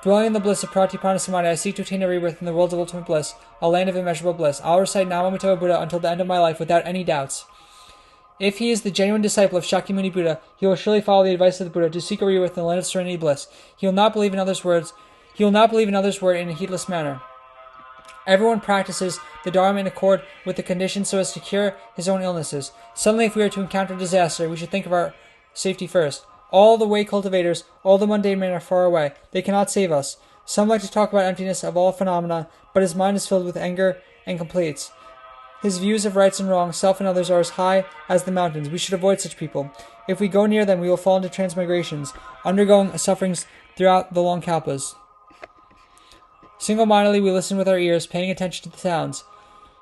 Dwelling in the bliss of Pratyupanna Samadhi, I seek to attain a rebirth in the world of ultimate bliss, a land of immeasurable bliss. I'll recite Nam Amitabha Buddha until the end of my life without any doubts. If he is the genuine disciple of Shakyamuni Buddha, he will surely follow the advice of the Buddha to seek a rebirth in the land of serenity bliss. He will not believe in others' words. He will not believe in others' word in a heedless manner. Everyone practices the Dharma in accord with the conditions so as to cure his own illnesses. Suddenly, if we are to encounter disaster, we should think of our safety first. All the way cultivators, all the mundane men are far away. They cannot save us. Some like to talk about emptiness of all phenomena, but his mind is filled with anger and complaints. His views of rights and wrongs, self and others, are as high as the mountains. We should avoid such people. If we go near them, we will fall into transmigrations, undergoing sufferings throughout the long kalpas. Single-mindedly, we listen with our ears, paying attention to the sounds.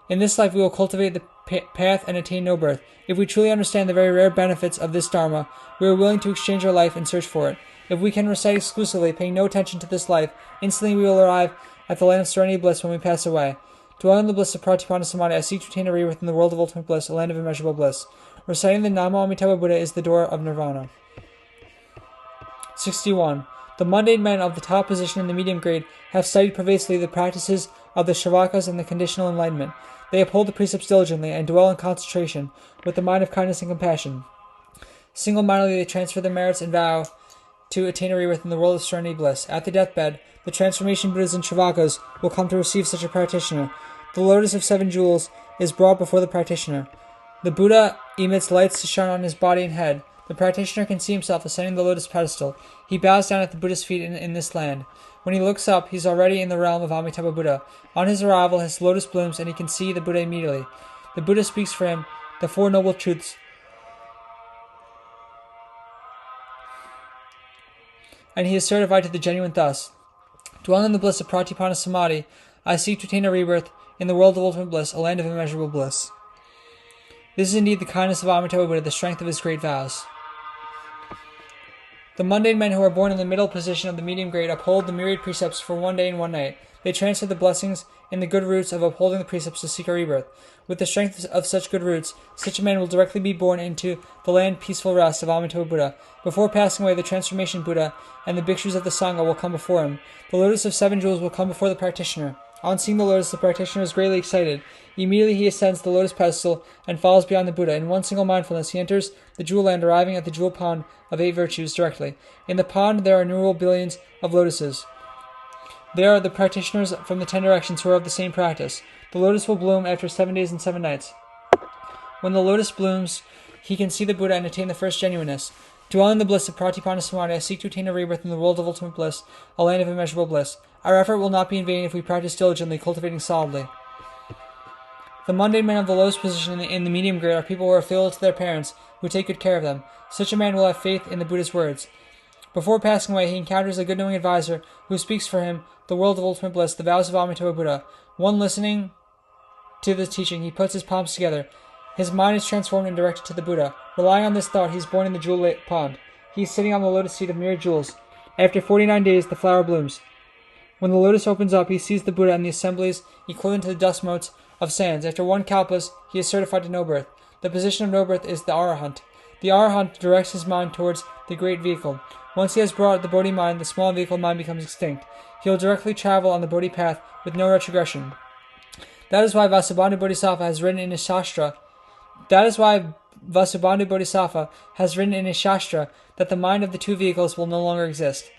In this life, we will cultivate the path and attain no birth. If we truly understand the very rare benefits of this Dharma, we are willing to exchange our life and search for it. If we can recite exclusively, paying no attention to this life, instantly we will arrive at the land of serenity bliss when we pass away. Dwelling in the bliss of Pratyupanna Samadhi, I seek to attain a rebirth in the world of ultimate bliss, a land of immeasurable bliss. Reciting the Namo Amitabha Buddha is the door of nirvana. 61. The mundane men of the top position in the medium grade have studied pervasively the practices of the Shravakas and the conditional enlightenment. They uphold the precepts diligently and dwell in concentration with the mind of kindness and compassion. Single-mindedly, they transfer their merits and vow to attain a rebirth in the world of serenity bliss. At the deathbed, the transformation Buddhas and Shravakas will come to receive such a practitioner. The lotus of 7 jewels is brought before the practitioner. The Buddha emits lights to shine on his body and head. The practitioner can see himself ascending the lotus pedestal. He bows down at the Buddha's feet in this land. When he looks up, he is already in the realm of Amitabha Buddha. On his arrival, his lotus blooms and he can see the Buddha immediately. The Buddha speaks for him the 4 noble truths and he is certified to the genuine thus. Dwelling in the bliss of Pratyupanna Samadhi, I seek to attain a rebirth in the world of ultimate bliss, a land of immeasurable bliss. This is indeed the kindness of Amitabha Buddha, the strength of his great vows. The mundane men who are born in the middle position of the medium grade uphold the myriad precepts for one day and one night. They transfer the blessings and the good roots of upholding the precepts to seek a rebirth. With the strength of such good roots, such a man will directly be born into the land peaceful rest of Amitabha Buddha. Before passing away, the transformation Buddha and the bhikshus of the Sangha will come before him. The lotus of 7 jewels will come before the practitioner. On seeing the lotus, the practitioner is greatly excited. Immediately he ascends the lotus pedestal and follows beyond the Buddha. In one single mindfulness, he enters the jewel land, arriving at the jewel pond of 8 virtues directly. In the pond there are innumerable billions of lotuses. There are the practitioners from the 10 directions who are of the same practice. The lotus will bloom after 7 days and 7 nights. When the lotus blooms, he can see the Buddha and attain the first genuineness. Dwelling in the bliss of Pratyupanna Samadhi, I seek to attain a rebirth in the world of ultimate bliss, a land of immeasurable bliss. Our effort will not be in vain if we practice diligently, cultivating solidly. The mundane men of the lowest position in the medium grade are people who are filial to their parents, who take good care of them. Such a man will have faith in the Buddha's words. Before passing away, he encounters a good knowing advisor who speaks for him the world of ultimate bliss, the vows of Amitabha Buddha. One listening to the teaching, he puts his palms together. His mind is transformed and directed to the Buddha. Relying on this thought, he is born in the jewel pond. He is sitting on the lotus seat of myriad jewels. After 49 days, the flower blooms. When the lotus opens up, he sees the Buddha and the assemblies equivalent to the dust motes of sands. After 1 kalpas, he is certified to no birth. The position of no birth is the arahant. The arahant directs his mind towards the great vehicle. Once he has brought the Bodhi mind, the small vehicle mind becomes extinct. He will directly travel on the Bodhi path with no retrogression. That is why Vasubandhu Bodhisattva has written in his Shastra that the mind of the 2 vehicles will no longer exist.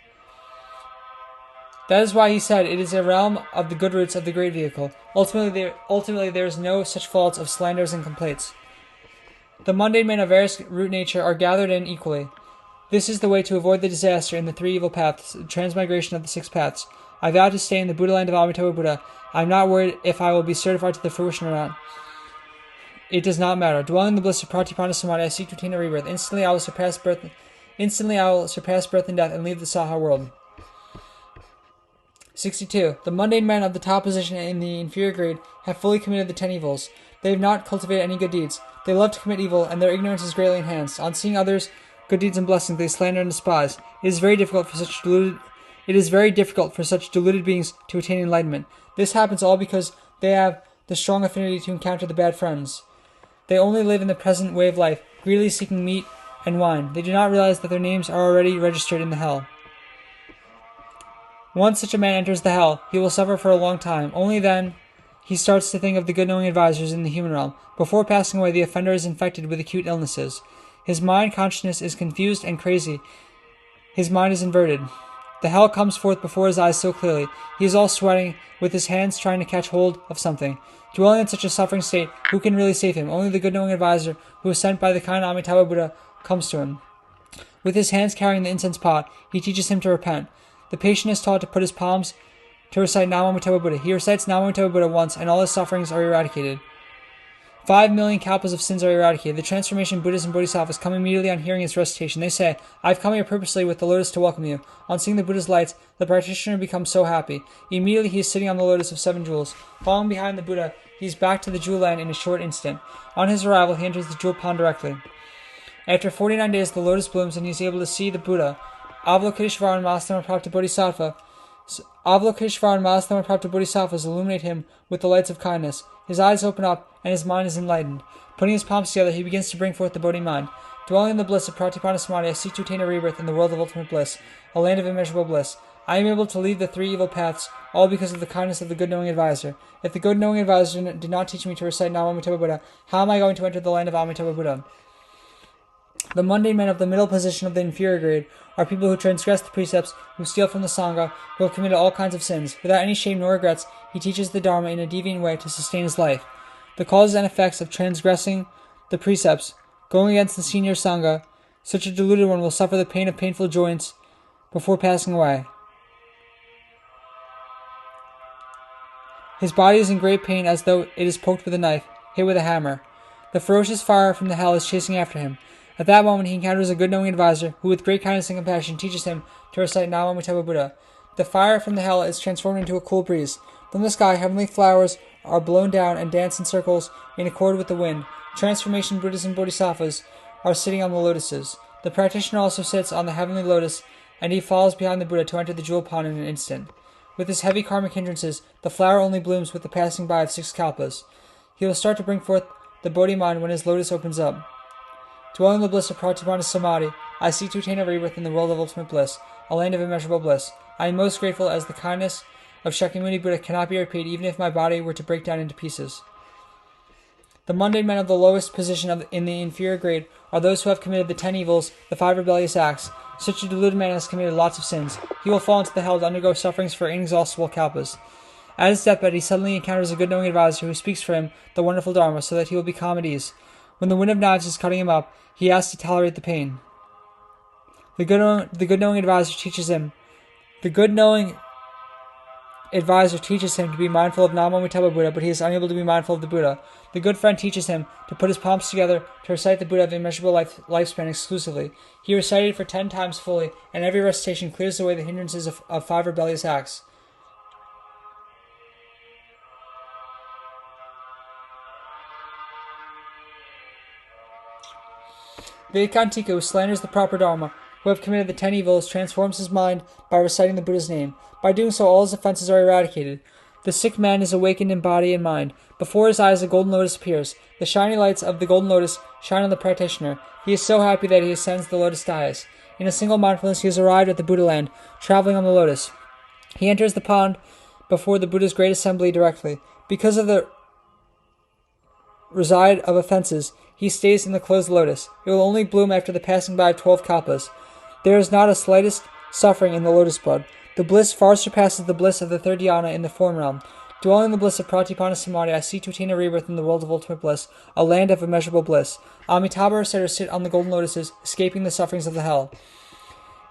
That is why he said it is a realm of the good roots of the great vehicle. Ultimately there is no such faults of slanders and complaints. The mundane men of various root nature are gathered in equally. This is the way to avoid the disaster in the 3 evil paths, the transmigration of the 6 paths. I vow to stay in the Buddha land of Amitabha Buddha. I am not worried if I will be certified to the fruition or not. It does not matter. Dwelling in the bliss of Pratyupanna Samadhi, I seek to attain a rebirth. Instantly I will surpass birth and death and leave the Saha world. 62. The mundane men of the top position in the inferior grade have fully committed the 10 evils. They have not cultivated any good deeds. They love to commit evil, and their ignorance is greatly enhanced. On seeing others' good deeds and blessings, they slander and despise. It is very difficult for such deluded beings to attain enlightenment. This happens all because they have the strong affinity to encounter the bad friends. They only live in the present way of life, greedily seeking meat and wine. They do not realize that their names are already registered in the hell. Once such a man enters the hell, he will suffer for a long time. Only then he starts to think of the good-knowing advisors in the human realm. Before passing away, the offender is infected with acute illnesses. His mind consciousness is confused and crazy. His mind is inverted. The hell comes forth before his eyes so clearly. He is all sweating, with his hands trying to catch hold of something. Dwelling in such a suffering state, who can really save him? Only the good-knowing advisor, who is sent by the kind Amitabha Buddha, comes to him. With his hands carrying the incense pot, he teaches him to repent. The patient is taught to put his palms to recite Namo Amitabha Buddha. He recites Namo Amitabha Buddha once, and all his sufferings are eradicated. 5 million kalpas of sins are eradicated. The transformation Buddhas and Bodhisattvas come immediately on hearing his recitation. They say, I've come here purposely with the lotus to welcome you. On seeing the Buddha's lights, the practitioner becomes so happy. Immediately he is sitting on the lotus of 7 jewels. Following behind the Buddha, he is back to the jewel land in a short instant. On his arrival, he enters the jewel pond directly. After 49 days, the lotus blooms and he is able to see the Buddha. Avalokiteshvara and Mahastama-prapta Bodhisattvas illuminate him with the lights of kindness. His eyes open up, and his mind is enlightened. Putting his palms together, he begins to bring forth the Bodhi mind. Dwelling in the bliss of Pratyupanna Samadhi, I seek to attain a rebirth in the world of ultimate bliss, a land of immeasurable bliss. I am able to leave the 3 evil paths, all because of the kindness of the good-knowing advisor. If the good-knowing advisor did not teach me to recite Namo Amitabha Buddha, how am I going to enter the land of Amitabha Buddha? The mundane men of the middle position of the inferior grade are people who transgress the precepts, who steal from the Sangha, who have committed all kinds of sins. Without any shame nor regrets, he teaches the Dharma in a deviant way to sustain his life. The causes and effects of transgressing the precepts, going against the senior Sangha, such a deluded one will suffer the pain of painful joints before passing away. His body is in great pain as though it is poked with a knife, hit with a hammer. The ferocious fire from the hell is chasing after him. At that moment, he encounters a good knowing advisor, who with great kindness and compassion teaches him to recite Nam Amitabha Buddha. The fire from the hell is transformed into a cool breeze. From the sky, heavenly flowers are blown down and dance in circles in accord with the wind. Transformation Buddhas and Bodhisattvas are sitting on the lotuses. The practitioner also sits on the heavenly lotus, and he falls behind the Buddha to enter the jewel pond in an instant. With his heavy karmic hindrances, the flower only blooms with the passing by of 6 kalpas. He will start to bring forth the Bodhi mind when his lotus opens up. Dwelling in the bliss of Pratyupanna Samadhi, I seek to attain a rebirth in the world of ultimate bliss, a land of immeasurable bliss. I am most grateful, as the kindness of Shakyamuni Buddha cannot be repaid even if my body were to break down into pieces. The mundane men of the lowest position in the inferior grade are those who have committed the 10 evils, the 5 rebellious acts. Such a deluded man has committed lots of sins. He will fall into the hell to undergo sufferings for inexhaustible kalpas. At his deathbed, he suddenly encounters a good knowing advisor who speaks for him the wonderful Dharma so that he will be calm at ease. When the wind of knives is cutting him up, he has to tolerate the pain. The good knowing advisor teaches him to be mindful of Nam Amitabha Buddha, but he is unable to be mindful of the Buddha. The good friend teaches him to put his palms together to recite the Buddha of immeasurable lifespan exclusively. He recited for 10 times fully, and every recitation clears away the hindrances of 5 rebellious acts. The Ekantika, who slanders the proper Dharma, who have committed the 10 evils, transforms his mind by reciting the Buddha's name. By doing so, all his offenses are eradicated. The sick man is awakened in body and mind. Before his eyes, a golden lotus appears. The shiny lights of the golden lotus shine on the practitioner. He is so happy that he ascends the lotus dais. In a single mindfulness, he has arrived at the Buddha land, traveling on the lotus. He enters the pond before the Buddha's great assembly directly. Because of the reside of offenses, he stays in the closed lotus. It will only bloom after the passing by of 12 kalpas. There is not a slightest suffering in the lotus bud. The bliss far surpasses the bliss of the third dhyana in the form realm. Dwelling in the bliss of Pratyupanna Samadhi, I seek to attain a rebirth in the world of ultimate bliss, a land of immeasurable bliss. Amitabha are said to sit on the golden lotuses, escaping the sufferings of the hell.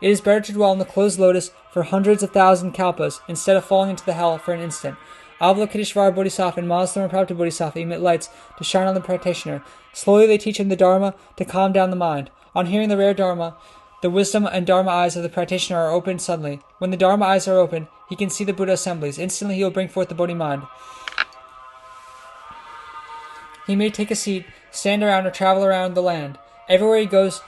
It is better to dwell in the closed lotus for hundreds of thousand kalpas, instead of falling into the hell for an instant. Avalokiteshvara Bodhisattva and Mahasatma Bodhisattva emit lights to shine on the practitioner. Slowly they teach him the Dharma to calm down the mind. On hearing the rare Dharma, the wisdom and Dharma eyes of the practitioner are opened suddenly. When the Dharma eyes are open, he can see the Buddha assemblies. Instantly he will bring forth the Bodhi mind. He may take a seat, stand around, or travel around the land. Everywhere he goes,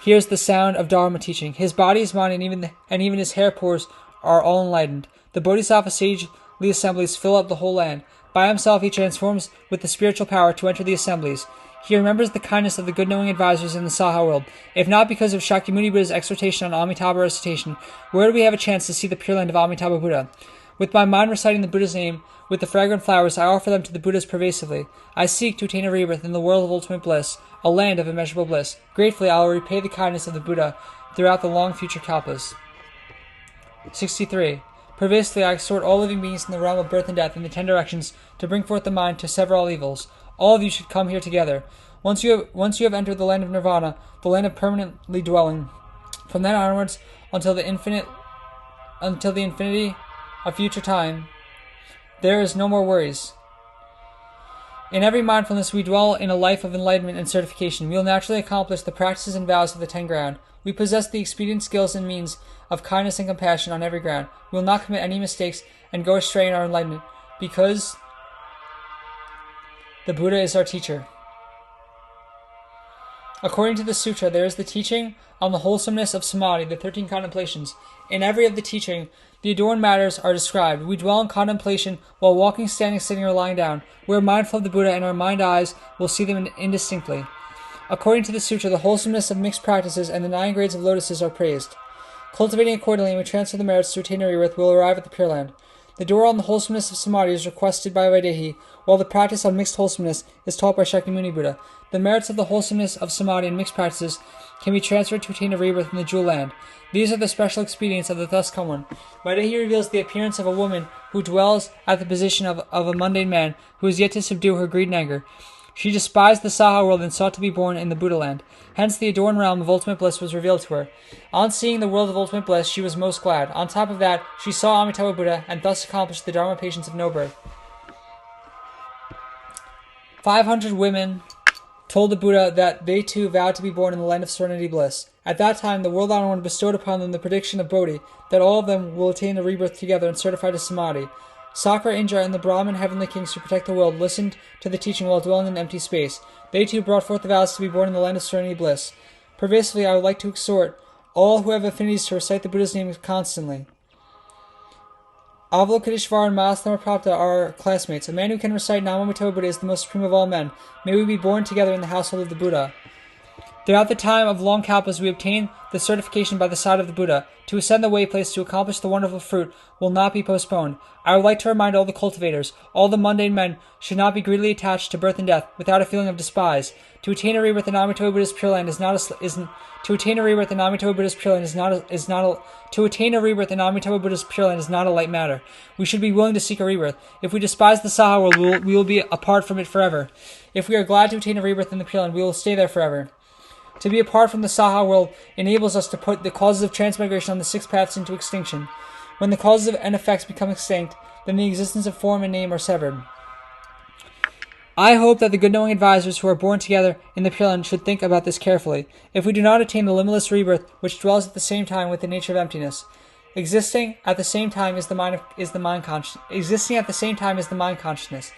hears the sound of Dharma teaching. His body, his mind, and even his hair pores are all enlightened. The Bodhisattva sagely assemblies fill up the whole land. By himself he transforms with the spiritual power to enter the assemblies. He remembers the kindness of the good knowing advisors in the Saha world. If not because of Shakyamuni Buddha's exhortation on Amitabha recitation, where do we have a chance to see the Pure Land of Amitabha Buddha? With my mind reciting the Buddha's name, with the fragrant flowers, I offer them to the Buddhas pervasively. I seek to attain a rebirth in the world of ultimate bliss, a land of immeasurable bliss. Gratefully, I will repay the kindness of the Buddha throughout the long future kalpas. 63. Pervasively, I exhort all living beings in the realm of birth and death in the 10 directions to bring forth the mind to sever all evils. All of you should come here together. Once you have entered the land of nirvana, the land of permanently dwelling, from then onwards until the infinity of future time, there is no more worries. In every mindfulness we dwell in a life of enlightenment and certification. We will naturally accomplish the practices and vows of the 10 ground. We possess the expedient skills and means of kindness and compassion on every ground. We will not commit any mistakes and go astray in our enlightenment, because the Buddha is our teacher. According to the sutra, there is the teaching on the wholesomeness of samadhi, the 13 contemplations. In every of the teaching, the adorned matters are described. We dwell in contemplation while walking, standing, sitting, or lying down. We are mindful of the Buddha, and our mind eyes will see them indistinctly. According to the sutra, the wholesomeness of mixed practices and the 9 grades of lotuses are praised. Cultivating accordingly, and we transfer the merits to attain a rebirth, we will arrive at the Pure Land. The door on the wholesomeness of samadhi is requested by Vaidehi, while the practice on mixed wholesomeness is taught by Shakyamuni Buddha. The merits of the wholesomeness of samadhi and mixed practices can be transferred to attain a rebirth in the jewel land. These are the special expedients of the thus come one. Vaidehi reveals the appearance of a woman who dwells at the position of a mundane man who is yet to subdue her greed and anger. She despised the Saha world and sought to be born in the Buddha land. Hence the adorned realm of ultimate bliss was revealed to her. On seeing the world of ultimate bliss, she was most glad. On top of that, she saw Amitabha Buddha and thus accomplished the Dharma patience of no birth. 500 women told the Buddha that they too vowed to be born in the land of serenity bliss. At that time, the World-Honored One bestowed upon them the prediction of Bodhi, that all of them will attain a rebirth together and certify to Samadhi. Sakra, Indra, and the Brahmin heavenly kings who protect the world listened to the teaching while dwelling in empty space. They too brought forth the vows to be born in the land of serenity bliss. Pervasively, I would like to exhort all who have affinities to recite the Buddha's name constantly. Avalokiteshvara and Mahasatmarapta are our classmates. A man who can recite Namo Amitabha Buddha is the most supreme of all men. May we be born together in the household of the Buddha. Throughout the time of long kalpas, we obtain the certification by the side of the Buddha. To ascend the way place to accomplish the wonderful fruit will not be postponed. I would like to remind all the cultivators, all the mundane men should not be greedily attached to birth and death without a feeling of despise. To attain a rebirth in Amitabha Buddha's Pure Land is not a light matter. We should be willing to seek a rebirth. If we despise the Saha world, we will be apart from it forever. If we are glad to attain a rebirth in the Pure Land, we will stay there forever. To be apart from the Saha world enables us to put the causes of transmigration on the six paths into extinction. When the causes and effects become extinct, then the existence of form and name are severed. I hope that the good-knowing advisors who are born together in the Pure Land should think about this carefully. If we do not attain the limitless rebirth, which dwells at the same time with the nature of emptiness, existing at the same time is the mind consciousness.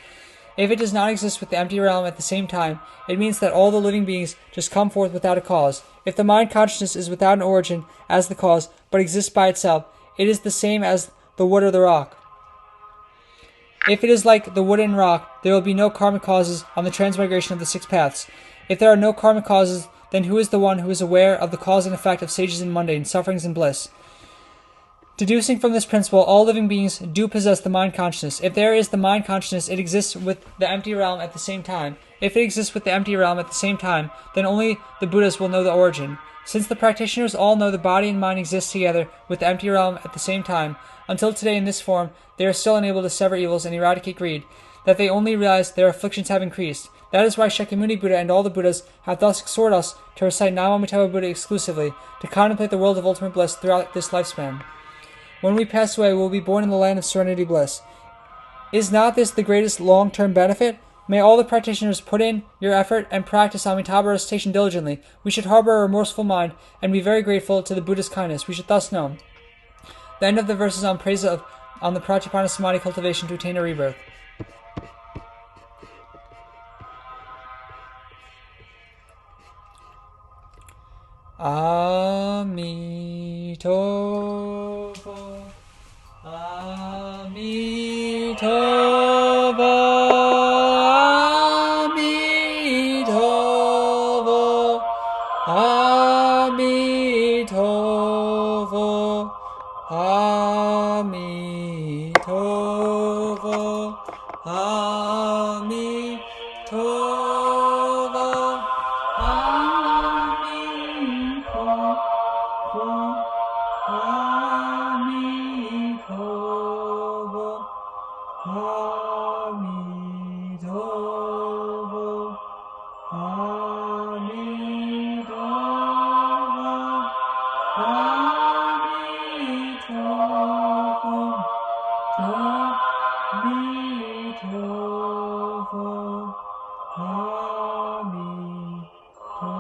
If it does not exist with the empty realm at the same time, it means that all the living beings just come forth without a cause. If the mind consciousness is without an origin as the cause, but exists by itself, it is the same as the wood or the rock. If it is like the wood and rock, there will be no karmic causes on the transmigration of the six paths. If there are no karmic causes, then who is the one who is aware of the cause and effect of sages and mundane, sufferings and bliss? Deducing from this principle, all living beings do possess the mind consciousness. If there is the mind consciousness, it exists with the empty realm at the same time. If it exists with the empty realm at the same time, then only the Buddhas will know the origin. Since the practitioners all know the body and mind exist together with the empty realm at the same time, until today in this form, they are still unable to sever evils and eradicate greed, that they only realize their afflictions have increased. That is why Shakyamuni Buddha and all the Buddhas have thus exhorted us to recite Namo Amitabha Buddha exclusively, to contemplate the world of ultimate bliss throughout this lifespan. When we pass away, we will be born in the land of serenity bliss. Is not this the greatest long-term benefit? May all the practitioners put in your effort and practice Amitabha recitation diligently. We should harbor a remorseful mind and be very grateful to the Buddha's kindness. We should thus know. The end of the verses on praise on the Pratyupanna Samadhi cultivation to attain a rebirth. Amitofo, Amitofo, Amitofo, Amitofo, Amitofo,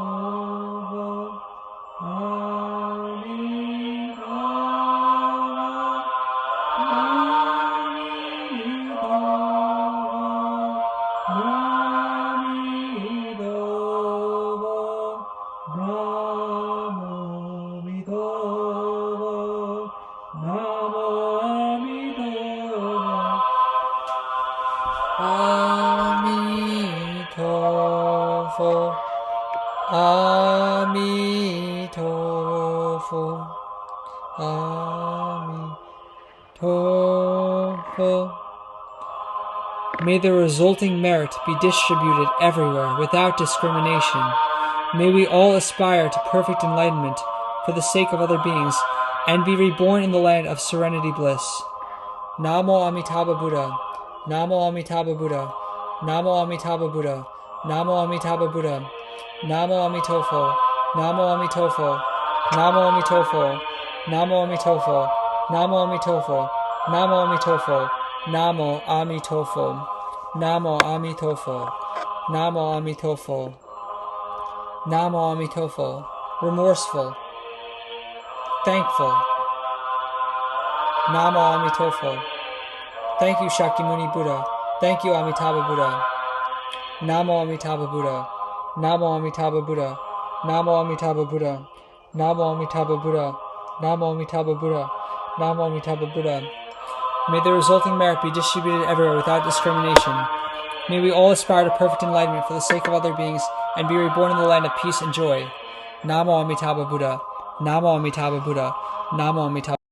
Amitofo. Amitofo, Amitofo. May the resulting merit be distributed everywhere without discrimination. May we all aspire to perfect enlightenment for the sake of other beings and be reborn in the land of serenity bliss. Namo Amitabha Buddha, Namo Amitabha Buddha, Namo Amitabha Buddha, Namo Amitabha Buddha, Namo Amitofo, Namo Amitofo, Namo Amitofo, Namo Amitofo, Namo Amitofo, Namo Amitofo, Namo Amitofo, Namo Amitofo, Namo Amitofo, Namo Amitofo. Remorseful. Thankful. Namo Amitofo. Thank you, Shakyamuni Buddha. Thank you, Amitabha Buddha. Namo Amitabha Buddha. Namo Amitabha Buddha. Namo Amitabha Buddha. Namo Amitabha Buddha. Namo Amitabha Buddha. Namo Amitabha Buddha. May the resulting merit be distributed everywhere without discrimination. May we all aspire to perfect enlightenment for the sake of other beings and be reborn in the land of peace and joy. Namo Amitabha Buddha. Namo Amitabha Buddha. Namo Amitabha